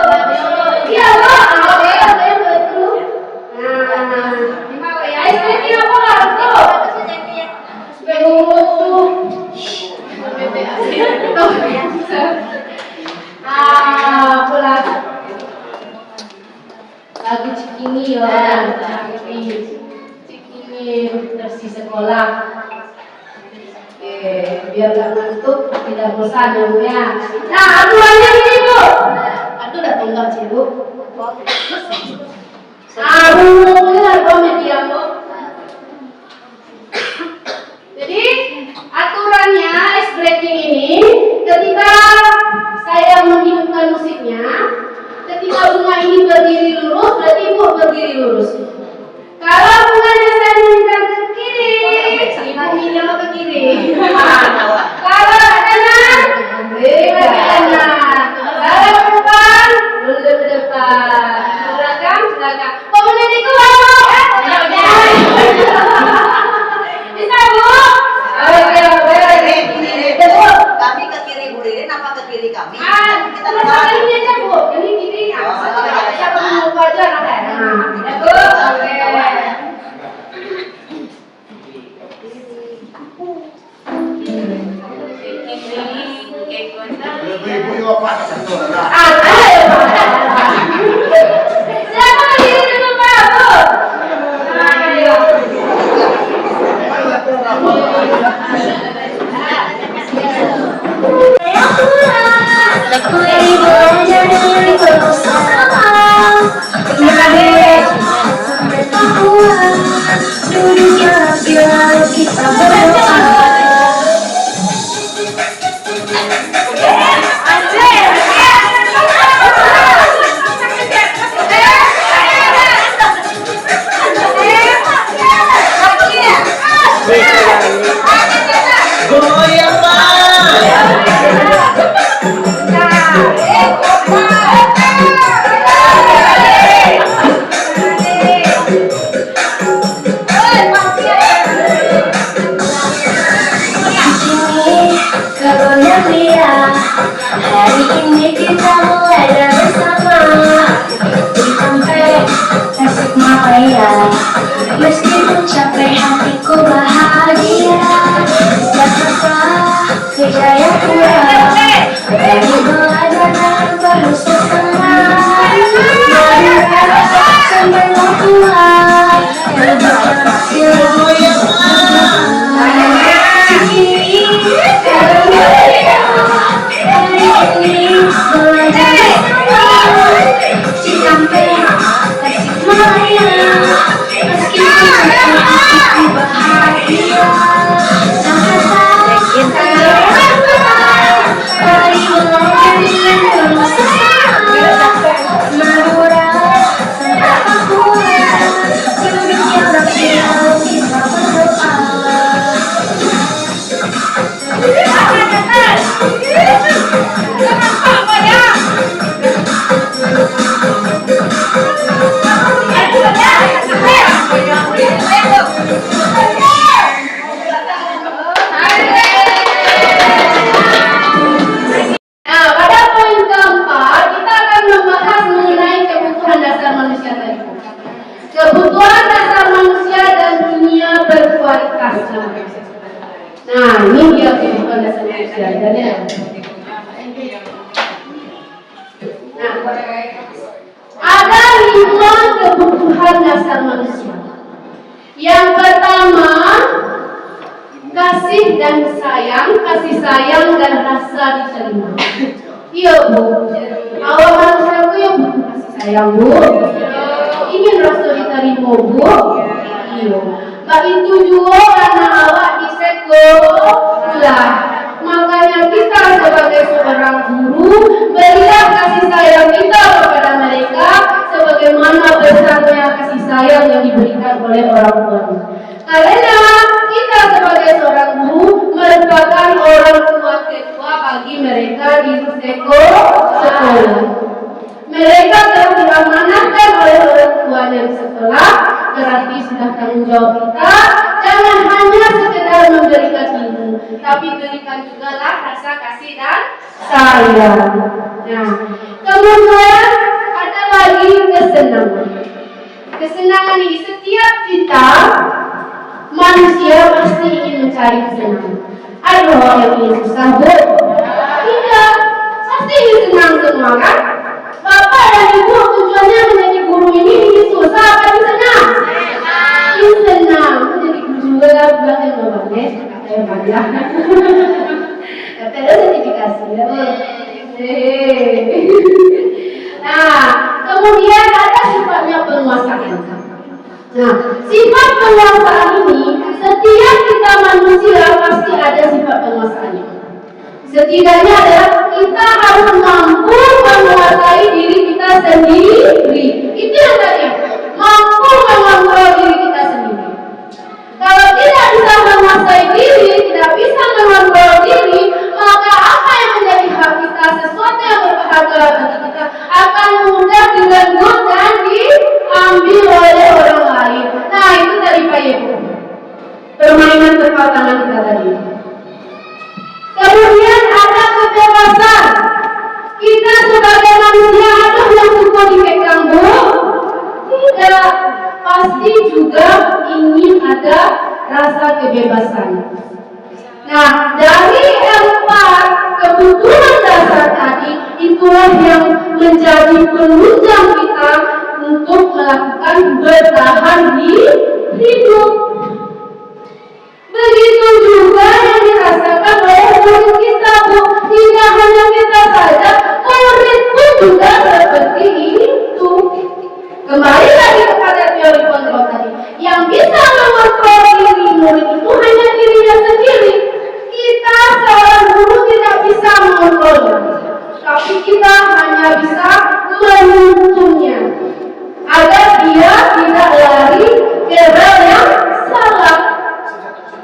Iya Bu. Oke, betul. Nah, sekolah. Biar gak ngantuk, tidak bosan ya Bu ya. Nah, aturannya ini Bu. Aduh, udah tonggak sih Bu. Benar media Bu. Jadi aturannya ice breaking ini, ketika saya menghidupkan musiknya, ketika bunga ini berdiri lurus, berarti Ibu berdiri lurus. Kalau bunganya saya minta ke kiri, Ibu minta ke kiri. Kalau ke kanan, ke kanan. Kalau ke depan, mundur ke depan. Belakang, belakang. Kemudian itu bisa Bu? Oke, Kami ke kiri Bu Ririn apa ke kiri kami? Kita masalah ini aja Bu. Ini kiri, siapa mau lupa aja lah. Ya Bu, oke. Ibu-ibu yang apa? Siapa kiri dulu Pak Bu? Hari ini kita mulai bersama di pantai Tasikmalaya. Meskipun capek hatiku bahagia. Betapa kejayaku dari belajar dan baru setengah. Marilah sampai tua kebutuhan dasar manusia dan dunia berkualitas. Nah, ini dia kebutuhan dasar manusia. Nah, ada 5 kebutuhan dasar manusia. Yang pertama, kasih sayang dan rasa diterima. Iya Bu, awal manusia itu ya butuh kasih sayang Bu. Ingin rasa diterima Bu. Iya. Mbak itu juga karena awak disekolah. Makanya kita sebagai seorang guru berilah kasih sayang kita kepada mereka sebagaimana besarnya kasih sayang yang diberikan oleh orang tua. Karena kita sebagai seorang guru merupakan orang tua kedua bagi mereka di sekolah. Mereka telah diamanahkan oleh orang tuanya di sekolah, berarti sudah tanggung jawab kita. Jangan hanya sekedar memberikan ilmu, tapi berikan juga lah rasa kasih dan sayang. Nah, kemudian ada lagi kesenangan. Kesenangan ini setiap kita manusia pasti ingin mencari kesenangan. Ada orang yang ingin susah Bu? Tidak, pasti ingin senang semua kan? Bapak dan Ibu tujuannya menjadi guru ini ingin susah apa ingin senang? Ingin senang, menjadi guru juga benar bulan yang berbagai, saya banyak. Ada sertifikasi ya. Nah, kemudian ada sifatnya penguasaan. Nah, sifat penguasaan ini setiap kita manusia pasti ada sifat penguasaannya. Setidaknya adalah kita harus mampu menguasai diri kita sendiri. Itu yang tadi, mampu mengontrol diri kita sendiri. Kalau tidak bisa menguasai diri, tidak bisa mengontrol diri, maka apa yang menjadi hak kita, sesuatu yang berharga bagi kita akan mudah direnggut dan diambil oleh orang lain. Nah, itu tadi Pak Ibu, permainan tepal tangan kita tadi. Kemudian ada kebebasan. Kita sebagai manusia ada yang suka dikekang, Bu? Tidak. Pasti juga ingin ada rasa kebebasan. Nah, dari 4 kebutuhan dasar tadi, itulah yang menjadi penunjang kita untuk melakukan bertahan hidup. Begitu juga yang dirasakan oleh murid kita, Bu. Tidak hanya kita saja, murid pun juga seperti itu. Kembali lagi kepada teori kontrol tadi. Yang bisa mengontrol diri murid itu hanya dirinya sendiri. Kita seorang guru tidak bisa mengontrolnya, tapi kita hanya bisa menuntunnya agar dia tidak lari ke hal yang salah.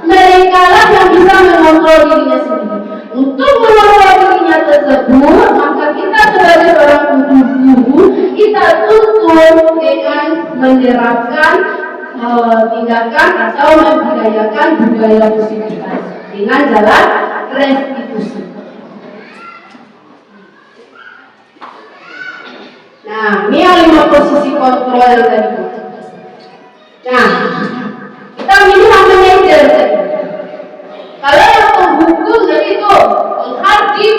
Mereka lah yang bisa mengontrol dirinya sendiri. Untuk mengontrol dirinya tersebut, maka kita sebagai seorang guru, kita tuntut dengan menerapkan tindakan atau membudayakan budaya positivitas dengan jalan restitusi. Nah, ini 5 posisi kontrol yang tadi. Nah, kita milih namanya tadi. Kalau yang menghukum tadi itu menghakim,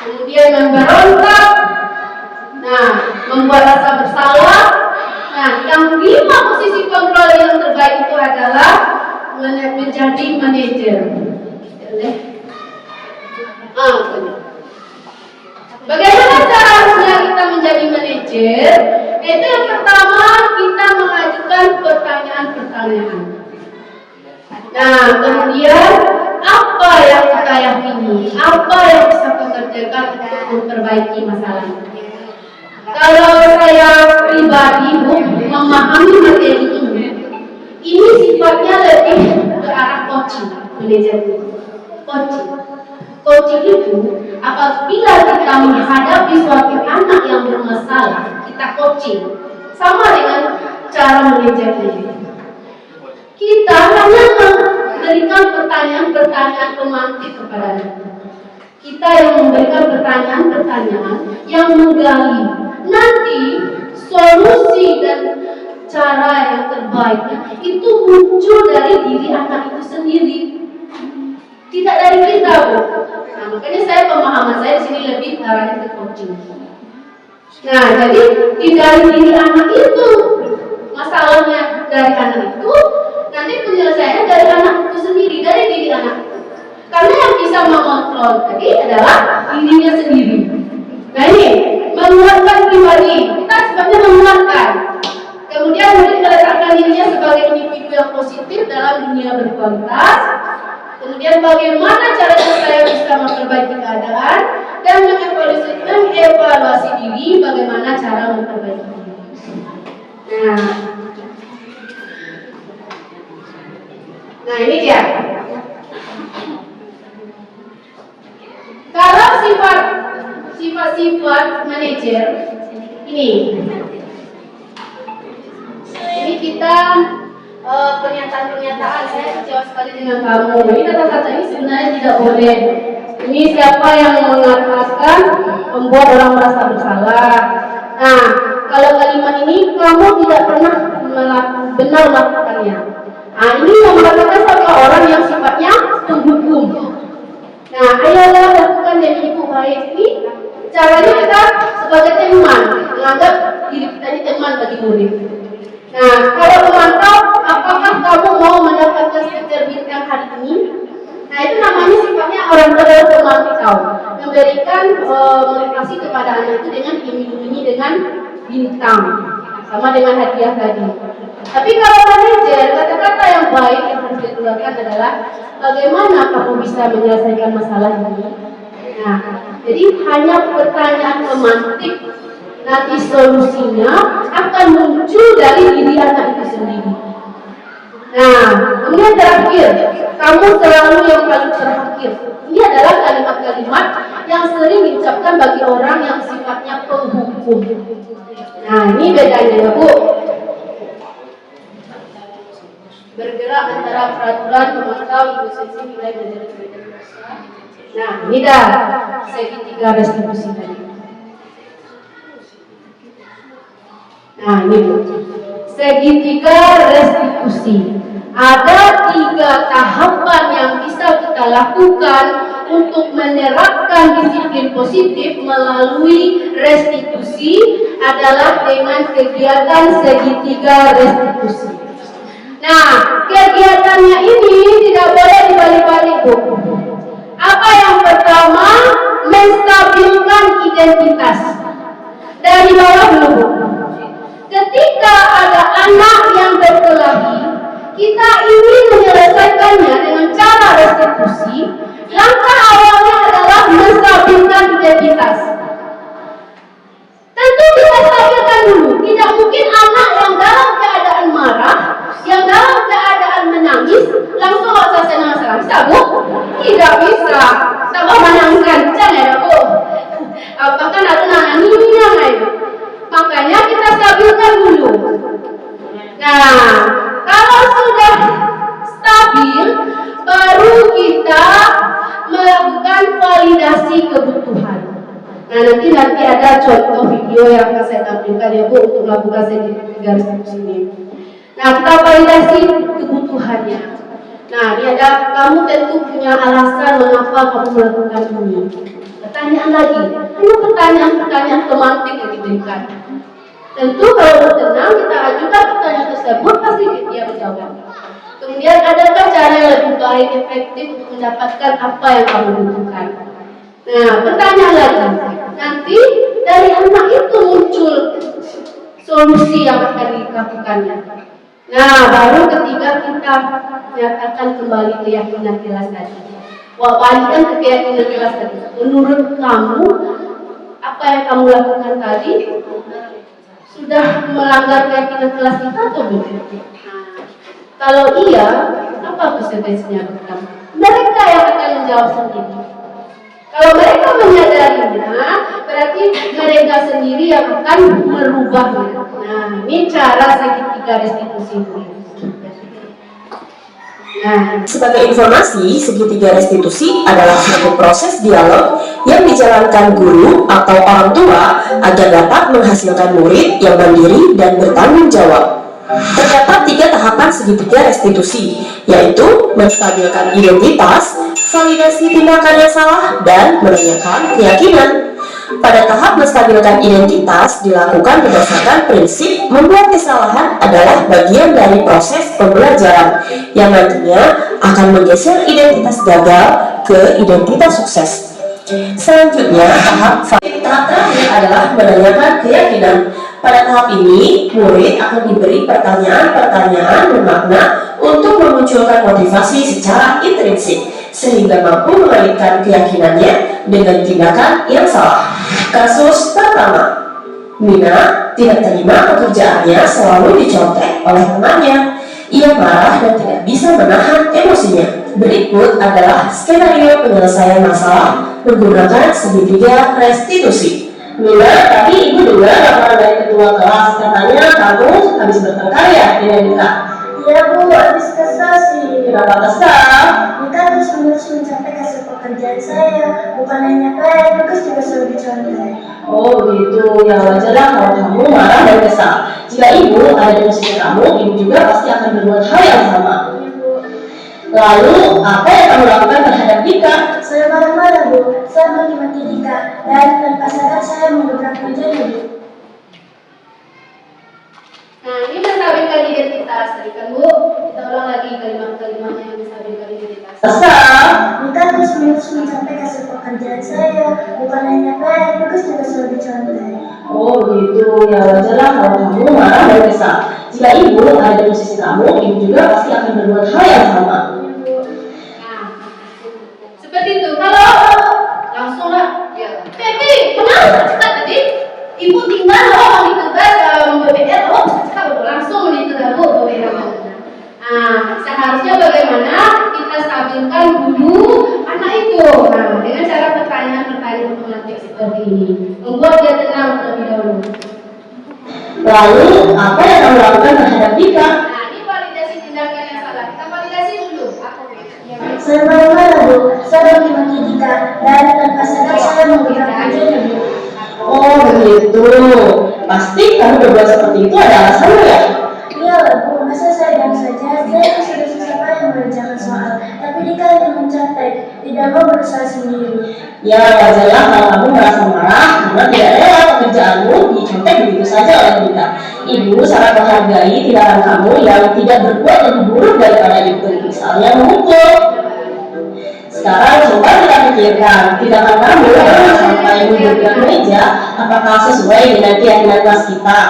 kemudian memberontak, nah, membuat rasa bersalah. Nah, yang 5 posisi kontrol yang terbaik itu adalah menjadi manajer. Bagaimana caranya kita menjadi manajer? Itu yang pertama, kita mengajukan pertanyaan-pertanyaan. Nah, kemudian apa yang kita yakini? Apa yang bisa kita kerjakan untuk memperbaiki masalah ini? Kalau saya pribadi, Bu, memahami materi ini sifatnya lebih ke arah coaching, manajer coaching itu apabila kita menghadapi suatu anak yang bermasalah, kita coaching sama dengan cara manajer ini. Kita hanya memberikan pertanyaan-pertanyaan pemantik kepadanya. Kita yang memberikan pertanyaan-pertanyaan yang menggali. Nanti solusi dan cara yang terbaiknya itu muncul dari diri anak itu sendiri, tidak dari kita, Bu. Nah, makanya saya pemahaman saya di sini lebih arahnya ke coaching. Nah, jadi dari diri anak itu, masalahnya dari anak itu, nanti penyelesaiannya dari anak itu sendiri, dari diri anak itu. Karena yang bisa mengontrol tadi adalah dirinya sendiri. Nah, ini menguatkan pribadi, kita sebabnya menguatkan. Kemudian meletakkan dirinya sebagai individu yang positif dalam dunia berkualitas. Kemudian bagaimana caranya saya bisa memperbaiki keadaan dan mengevaluasi diri, bagaimana cara memperbaiki diri. Nah ini dia. Kalau sifat-sifat manajer ini kita pernyataan saya kecewa sekali dengan kamu. Ini kata-kata ini sebenarnya tidak boleh. Ini siapa yang mengatakan membuat orang merasa bersalah. Nah, kalau kalimat ini kamu tidak pernah benar melakukannya. Nah, ini mengatakan satu orang yang sifatnya penghukum. Nah, ayolah lakukan jadi ibu baik ini. Caranya kita sebagai teman, menganggap diri kita ini teman bagi murid. Nah, kalau memantau apakah kamu mau memberikan motivasi kepada anak itu dengan iming-imingi dengan bintang, sama dengan hadiah tadi. Tapi kalau manajer, kata-kata yang baik yang harus dikeluarkan adalah bagaimana kamu bisa menyelesaikan masalah ini. Nah, jadi hanya pertanyaan pemantik, nanti solusinya akan muncul dari diri anak itu sendiri. Nah, kemudian terakhir, kamu selalu yang paling terakhir. Ini adalah kalimat-kalimat yang sering diucapkan bagi orang yang sifatnya penghukum. Nah, ini bedanya ya Bu. Bergerak antara peraturan, pemantau, negosiasi, nilai, dan nilai. Nah, ini dah segitiga restitusi tadi. Nah, ini Bu. Segitiga restitusi. Ada 3 tahapan yang bisa kita lakukan untuk menerapkan disiplin positif melalui restitusi adalah dengan kegiatan segitiga restitusi. Nah, kegiatannya ini tidak boleh dibalik-balik, Bu. Apa yang pertama? Menstabilkan identitas. Dari bawah dulu, Bu. Ketika ada anak yang berkelahi, kita ingin menyelesaikannya dengan cara restitusi. Langkah awalnya adalah menstabilkan identitas. Tentu kita stabilkan dulu. Tidak mungkin anak yang dalam keadaan marah, yang dalam keadaan menangis, langsung selesai masalah. Bisa, Bu? Tidak bisa. Tambah menangis kencang ya, Bu. Apakah ada nanganinya, ayo? Makanya kita stabilkan dulu. Nah, kalau sudah stabil, baru kita melakukan validasi kebutuhan. Nah, nanti ada contoh video yang akan saya tampilkan ya Bu untuk melakukan segitiga restitusi ini. Nah, kita validasi kebutuhannya. Nah, ini ada, kamu tentu punya alasan mengapa kamu melakukan ini. Pertanyaan lagi, ini pertanyaan-pertanyaan semantik yang diberikan. Tentu kalau bertenang kita ajukan pertanyaan tersebut pasti dia menjawab. Kemudian adakah cara yang lebih baik, efektif untuk mendapatkan apa yang kamu butuhkan? Nah, pertanyaan lagi. Nanti dari anak itu muncul solusi yang akan dilakukannya. Nah, baru ketiga kita nyatakan kembali keyakinan kelas tadi. Balikan ke keyakinan kelas tadi. Menurut kamu, apa yang kamu lakukan tadi sudah melanggar keyakinan kelas kita atau belum? Kalau iya, apa konsekuensinya pertama? Mereka yang akan menjawab sendiri. Kalau mereka menyadarinya, berarti mereka sendiri yang akan merubahnya. Nah, ini cara segitiga restitusi. Nah, sebagai informasi, segitiga restitusi adalah suatu proses dialog yang dijalankan guru atau orang tua agar dapat menghasilkan murid yang mandiri dan bertanggung jawab. Terdapat 3 tahapan segitiga restitusi, yaitu menstabilkan identitas, validasi tindakan yang salah, dan menanyakan keyakinan. Pada tahap menstabilkan identitas dilakukan berdasarkan prinsip membuat kesalahan adalah bagian dari proses pembelajaran yang nantinya akan menggeser identitas gagal ke identitas sukses. Selanjutnya, tahap terakhir adalah menanyakan keyakinan. Pada tahap ini, murid akan diberi pertanyaan-pertanyaan bermakna untuk memunculkan motivasi secara intrinsik, sehingga mampu mengaitkan keyakinannya dengan tindakan yang salah. Kasus pertama, Mina tidak terima pekerjaannya selalu dicontek oleh temannya. Ia marah dan tidak bisa menahan emosinya. Berikut adalah skenario penyelesaian masalah menggunakan segitiga restitusi. Mina, tadi ibu dengar laporan dari ketua kelas, katanya kamu habis bertengkar ya dengan Dika? Iya Bu, habis kesal sih. Kenapa kesal? Dika terus-menerus mencapai hasil pekerjaan saya. Bukan hanya saya, Dika juga selalu dicontek. Oh begitu, ya wajar lah kalau kamu marah dan kesal. Jika ibu ada di posisi kamu, ibu juga pasti akan berbuat hal yang sama. Lalu, apa yang kamu lakukan terhadap Dika? Saya marah-marah Bu, saya maki-maki Dika, dan tanpa sadar saya menggebrak mejanya Bu. Nah, ini menstabilkan identitas tadi kan Bu. Kita ulang lagi kalimat-kalimatnya yang menstabilkan identitas. Mika terus-menerus mencapai hasil pekerjaan saya, bukan hanya baik, bagus juga selalu dicontek. Oh begitu, ya wajarlah kalau kamu marah dan kesal. Jika ibu ada di posisi kamu, ibu juga pasti akan berbuat hal yang sama. Nah, seperti itu. Kalau langsung lah. Ya. Baby, kenapa cepat tadi? Ibu tinggal loh di tugas membuat PR loh, cepat langsung di tugas bu. Nah, seharusnya bagaimana kita stabilkan dulu anak itu. Nah, dengan cara pertanyaan-pertanyaan otomatis seperti ini, membuat dia tenang terlebih dahulu. Lalu, apa yang kamu lakukan terhadap Dika? Nah, ini validasi tindakan yang salah. Kita validasi dulu. Saya marah Bu, saya memaki Dika, dan tanpa sadar saya menggunakan kerjanya Bu. Oh begitu, pasti kamu berbuat seperti itu ada alasannya ya? Iya Bu, masa saya diam saja, saya sudah susah payah mengerjakan soal, tapi Dika yang mencatat, tidak mau berusaha sendiri. Ya wajarlah kalau kamu merasa marah karena tidak rela pekerjaanmu dicontek begitu saja oleh Dika. Ibu sangat menghargai tindakan kamu yang tidak berbuat lebih buruk daripada itu, misalnya memukul. Sekarang coba kita pikirkan tindakan kamu sampai menggugurkan meja, apakah sesuai dengan keyakinan kelas kita?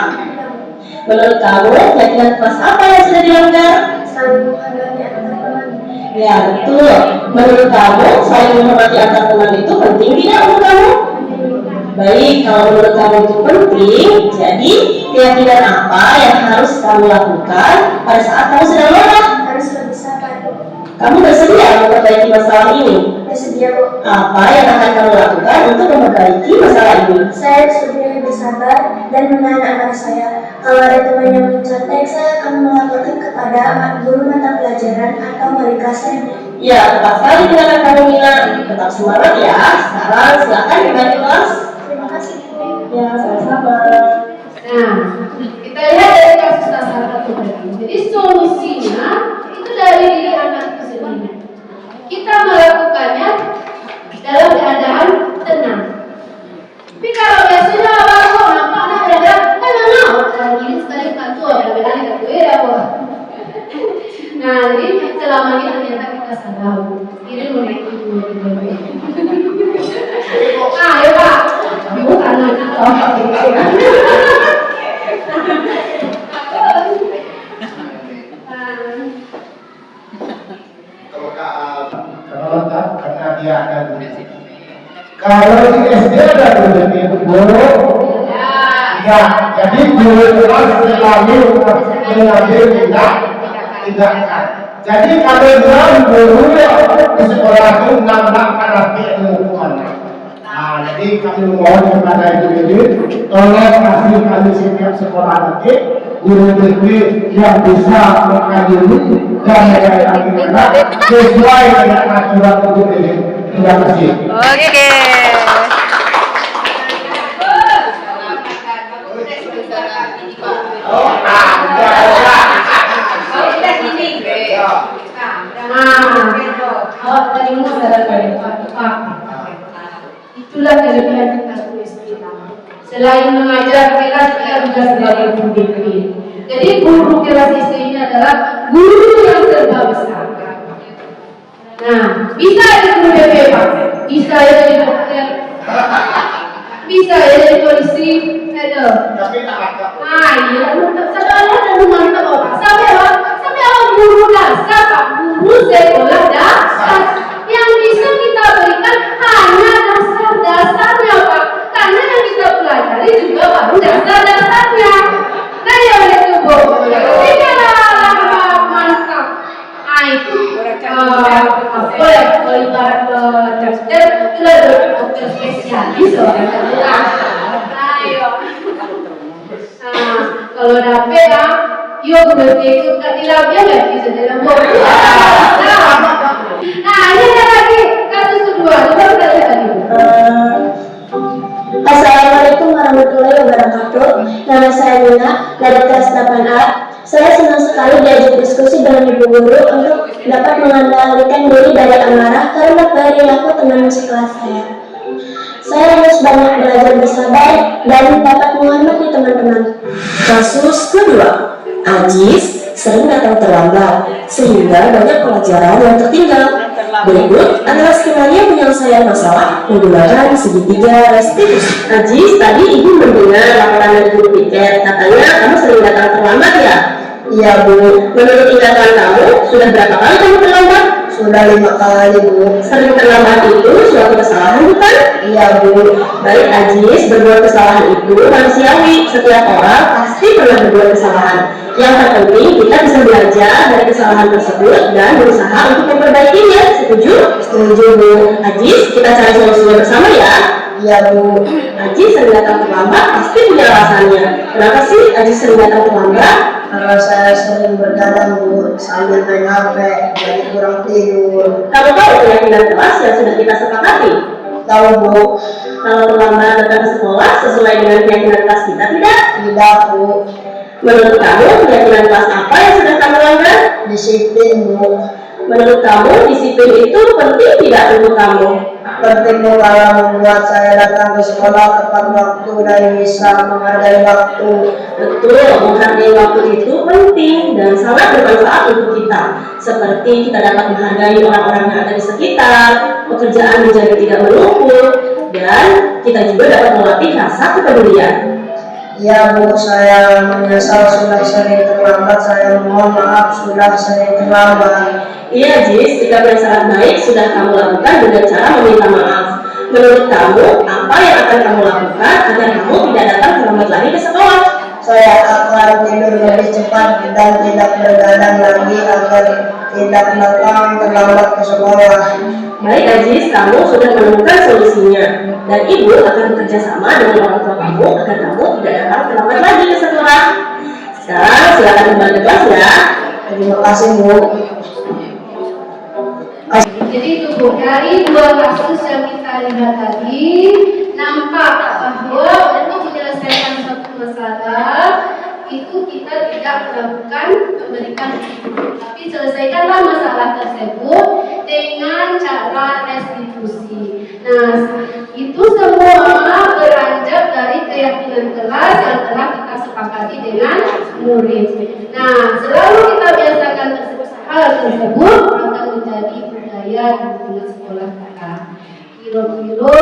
Menurut kamu, keyakinan kelas apa yang sudah dilanggar? Saling menghargai antar teman. Ya betul. Menurut kamu, saling menghormati antar teman itu penting tidak untuk kamu? Baik, kalau menurut kamu itu penting, jadi keyakinan apa yang harus kamu lakukan pada saat kamu sedang marah? Harus lebih sabar Bu. Kamu bersedia memperbaiki masalah ini? Bersedia Bu. Apa yang akan kamu lakukan untuk memperbaiki masalah ini? Saya lebih bersabar dan menahan amarah saya. Kalau ada teman yang mencontek, saya akan melaporkan kepada guru mata pelajaran atau wali kelasnya. Ya, tepat sekali tindakan kamu Mina. Tetap semangat ya. Sekarang silakan kembali kelas. Terima kasih Bu. Ya, sama-sama. Nah, kita lihat dari kasus salah satu tadi. Jadi solusinya itu dari diri anak itu sendiri. Kita melakukannya dalam keadaan tenang. Tapi kalau biasanya baru nampak ada kan ini sekali kantor ada beda ya Bu. Nah, jadi selama ini ternyata kita sadar. Ini mulai itu. Ah, ya Pak. Ibu karena kita Karena dia ada guru. Kalau di SD ada guru itu guru. Ya, jadi guru kelas selalu mengambil tindakan. Jadi kalau dia guru di sekolah itu menambahkan api hukuman. Nah, jadi kami mohon kepada ibu-ibu, tolong kasih kami setiap sekolah nanti guru negeri yang bisa mengadili dan mengajarkan sesuai dengan aturan guru negeri. Terima kasih. Oke. Itulah kelebihan kita tulis kita. Selain mengajar kelas, kita juga sebagai guru negeri. Jadi guru kelas SD ini adalah guru yang serba besar. Nah, bisa jadi guru BP Pak, bisa jadi dokter, bisa jadi polisi, ada. Nah, iya, sekolah dan mantap Pak. Sampai apa guru dasar Pak, guru sekolah dasar yang bisa kita berikan hanya dasarnya Pak, karena yang kita pelajari juga baru dasar-dasarnya. Nah ya itu Bu, mantap. Nah itu apa ya, kalau ibarat dokter itu adalah dokter spesialis loh. Ayo. Nah kalau dapet ya, yuk udah ikut di labnya nggak bisa dalam Bu. Nah ini ada lagi kasus kedua, coba kita lihat tadi. Assalamualaikum warahmatullahi wabarakatuh. Nama saya Nina dari kelas 8A. Saya senang sekali diajak diskusi dengan ibu guru untuk dapat mengendalikan diri dari amarah karena perilaku teman sekelas saya. Saya harus banyak belajar bersabar dan dapat menghormati teman-teman. Kasus kedua, Ajis sering datang terlambat sehingga banyak pelajaran yang tertinggal. Berikut adalah skenario penyelesaian masalah menggunakan segitiga restitusi. Najis, tadi ibu mendengar laporan dari guru piket, katanya kamu sering datang terlambat ya? Iya bu. Menurut ingatan kamu, sudah berapa kali kamu terlambat? Sudah 5 kali bu. Sering terlambat itu suatu kesalahan bukan? Iya bu. Baik Ajis, berbuat kesalahan itu manusiawi. Setiap orang pasti pernah berbuat kesalahan. Yang terpenting kita bisa belajar dari kesalahan tersebut dan berusaha untuk memperbaikinya. Setuju? Setuju bu. Ajis, kita cari solusinya bersama ya. Iya bu. Ajis sering datang terlambat pasti punya alasannya. Kenapa sih Ajis sering datang terlambat? Karena saya sering bergadang bu, sambil main HP, jadi kurang tidur. Kamu tahu keyakinan kelas yang sudah kita sepakati? Tahu bu? Kalau terlambat datang ke sekolah sesuai dengan keyakinan kelas kita tidak? Tidak bu. Menurut kamu keyakinan kelas apa yang sudah kamu langgar? Disiplin bu. Menurut kamu disiplin itu penting tidak untuk kamu? Penting bu kalau membuat saya datang ke sekolah tepat waktu dan bisa menghargai waktu. Betul, menghargai waktu itu penting dan sangat bermanfaat untuk kita. Seperti kita dapat menghargai orang-orang yang ada di sekitar, pekerjaan menjadi tidak menumpuk, dan kita juga dapat melatih rasa kepedulian. Ya bu, saya menyesal sudah sering terlambat. Saya mohon maaf sudah sering terlambat. Iya Jis, sikap yang sangat baik sudah kamu lakukan dengan cara meminta maaf. Menurut kamu, apa yang akan kamu lakukan agar kamu tidak datang terlambat lagi ke sekolah? Saya akan tidur lebih cepat dan tidak bergadang lagi agar tidak datang terlambat ke sekolah. Baik Ajis, kamu sudah menemukan solusinya dan ibu akan bekerja sama dengan orang tua kamu agar kamu tidak datang terlambat lagi ke sekolah. Sekarang silakan kembali ke kelas ya. Terima kasih bu. Jadi itu bu, dari 2 kasus yang kita lihat tadi, nampak bahwa untuk menyelesaikan satu masalah itu kita tidak melakukan memberikan tapi selesaikanlah masalah tersebut dengan cara restitusi. Nah, itu semua beranjak dari keyakinan kelas yang telah kita sepakati dengan murid. Nah, selalu kita biasakan hal tersebut akan menjadi budaya di lingkungan sekolah kita. Kira-kira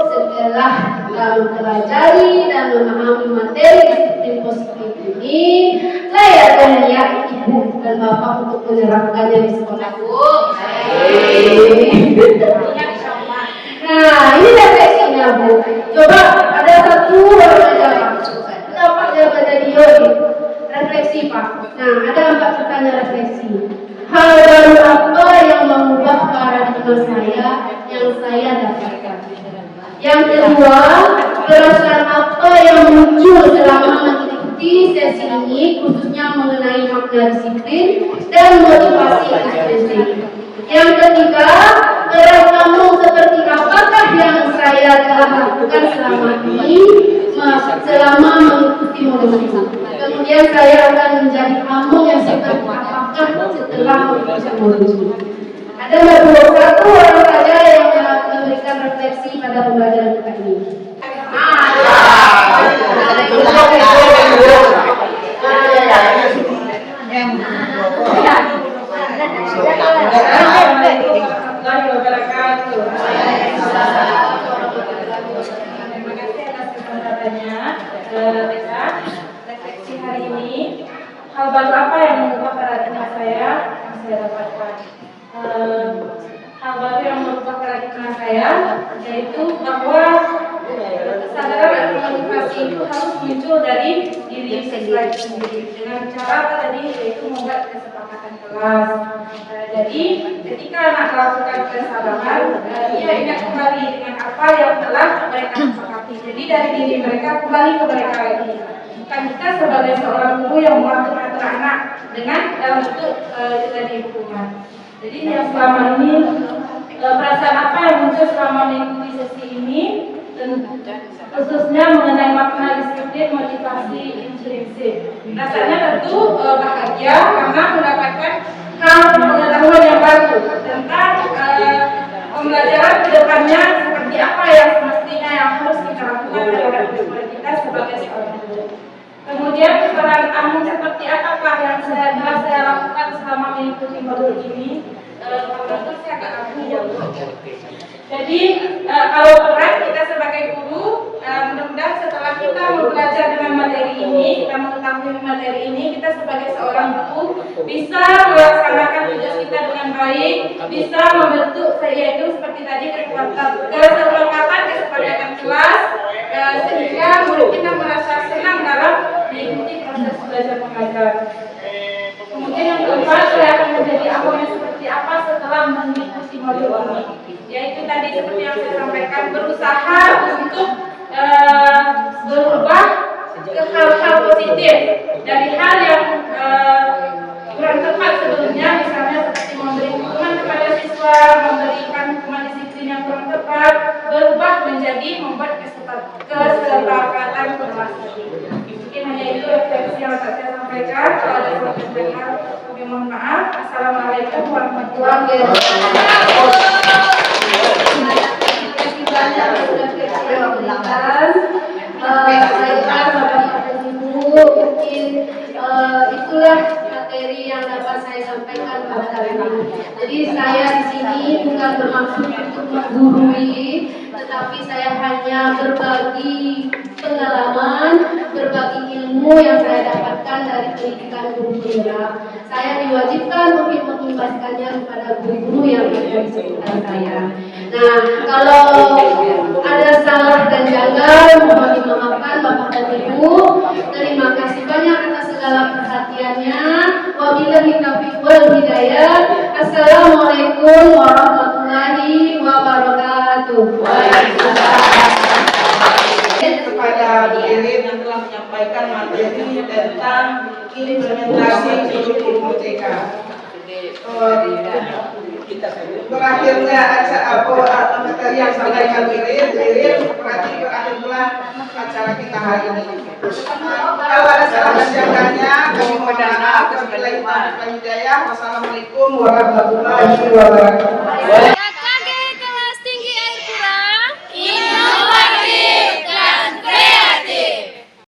setelah kamu pelajari dan memahami materi disiplin positif ini, layak dan ya ibu dan bapak untuk menerapkannya di sekolahku. Nah, ini refleksinya bu. Coba ada satu orang pendapatnya pada dia refleksi pak. Nah, ada 4 pertanyaan refleksi. Hal baru apa yang mengubah paradigma saya yang saya dapatkan? Yang kedua, perasaan apa yang muncul selama mengikuti sesi ini, khususnya mengenai makna disiplin dan motivasi intrinsik. Yang ketiga, peran kamu seperti apakah yang saya telah lakukan selama ini selama mengikuti modul ini. Kemudian saya akan menjadi kamu yang seperti apakah setelah mengikuti modul ini. Ada 21 orang saja yang memberikan refleksi pada pembelajaran kita ini. Refleksi hari ini, hal baru apa yang mengubah paradigma saya yang saya dapatkan? Hal baru yang mengubah paradigma saya yaitu bahwa kesadaran dan motivasi itu harus muncul dari diri saya sendiri dengan cara apa tadi, yaitu membuat kesepakatan kelas. Jadi ketika anak melakukan kesalahan, ia ingat kembali dengan apa yang telah mereka sepakati. Jadi dari diri mereka kembali ke mereka lagi. Bukan kita sebagai seorang guru yang mengatur anak dengan dalam bentuk jadi hukuman. Jadi yang selama ini perasaan apa yang muncul selama mengikuti sesi ini, khususnya mengenai makna disiplin, motivasi intrinsik. Rasanya tentu bahagia karena mendapatkan hal pengetahuan yang baru tentang pembelajaran kedepannya seperti apa yang semestinya yang harus kita lakukan terhadap murid kita sebagai seorang guru. Kemudian peran kamu seperti apakah yang telah saya lakukan selama mengikuti modul ini? Kalau saya agak ragu Jadi kalau berat kita sebagai guru, mudah-mudahan setelah kita belajar dengan materi ini, kita mengetahui materi ini, kita sebagai seorang guru bisa melaksanakan tugas kita dengan baik, bisa membentuk yaitu seperti tadi kesepakatan kelas, sehingga murid kita merasa senang dalam mengikuti proses belajar mengajar. Kemudian yang keempat, saya akan menjadi abangnya seperti apa setelah mengikuti modul ini, yaitu tadi seperti yang saya sampaikan, berusaha untuk berubah ke hal-hal positif dari hal yang kurang tepat sebelumnya, misalnya seperti memberi hukuman kepada siswa, memberikan hukuman disiplin yang kurang tepat, berubah menjadi membuat kesepakatan kelas. Mungkin hanya itu refleksi yang saya sampaikan. Kalau ada pertanyaan, kami mohon maaf. Assalamualaikum warahmatullahi wabarakatuh. Mungkin itulah materi yang dapat saya sampaikan pada hari ini. Jadi saya di sini bukan bermaksud untuk menggurui, tetapi saya hanya berbagi pengalaman, berbagi ilmu yang saya dapatkan dari pendidikan guru penggerak. Saya diwajibkan untuk mengimbaskannya kepada guru-guru yang ada di sekitar saya. Nah, kalau ada salah dan janggal, mohon dimaafkan Bapak dan Ibu. Terima kasih banyak atas segala perhatiannya. Wabillahi taufiq wal hidayah. Assalamualaikum warahmatullahi wabarakatuh. Kepada Bu Irin yang telah menyampaikan materi tentang implementasi kurikulum TK. Berakhirnya materi yang disampaikan Bu Irin berarti berakhir pula acara kita hari ini. Kalau ada salah dan janggalnya, kami mohon maaf. Wassalamualaikum warahmatullahi wabarakatuh.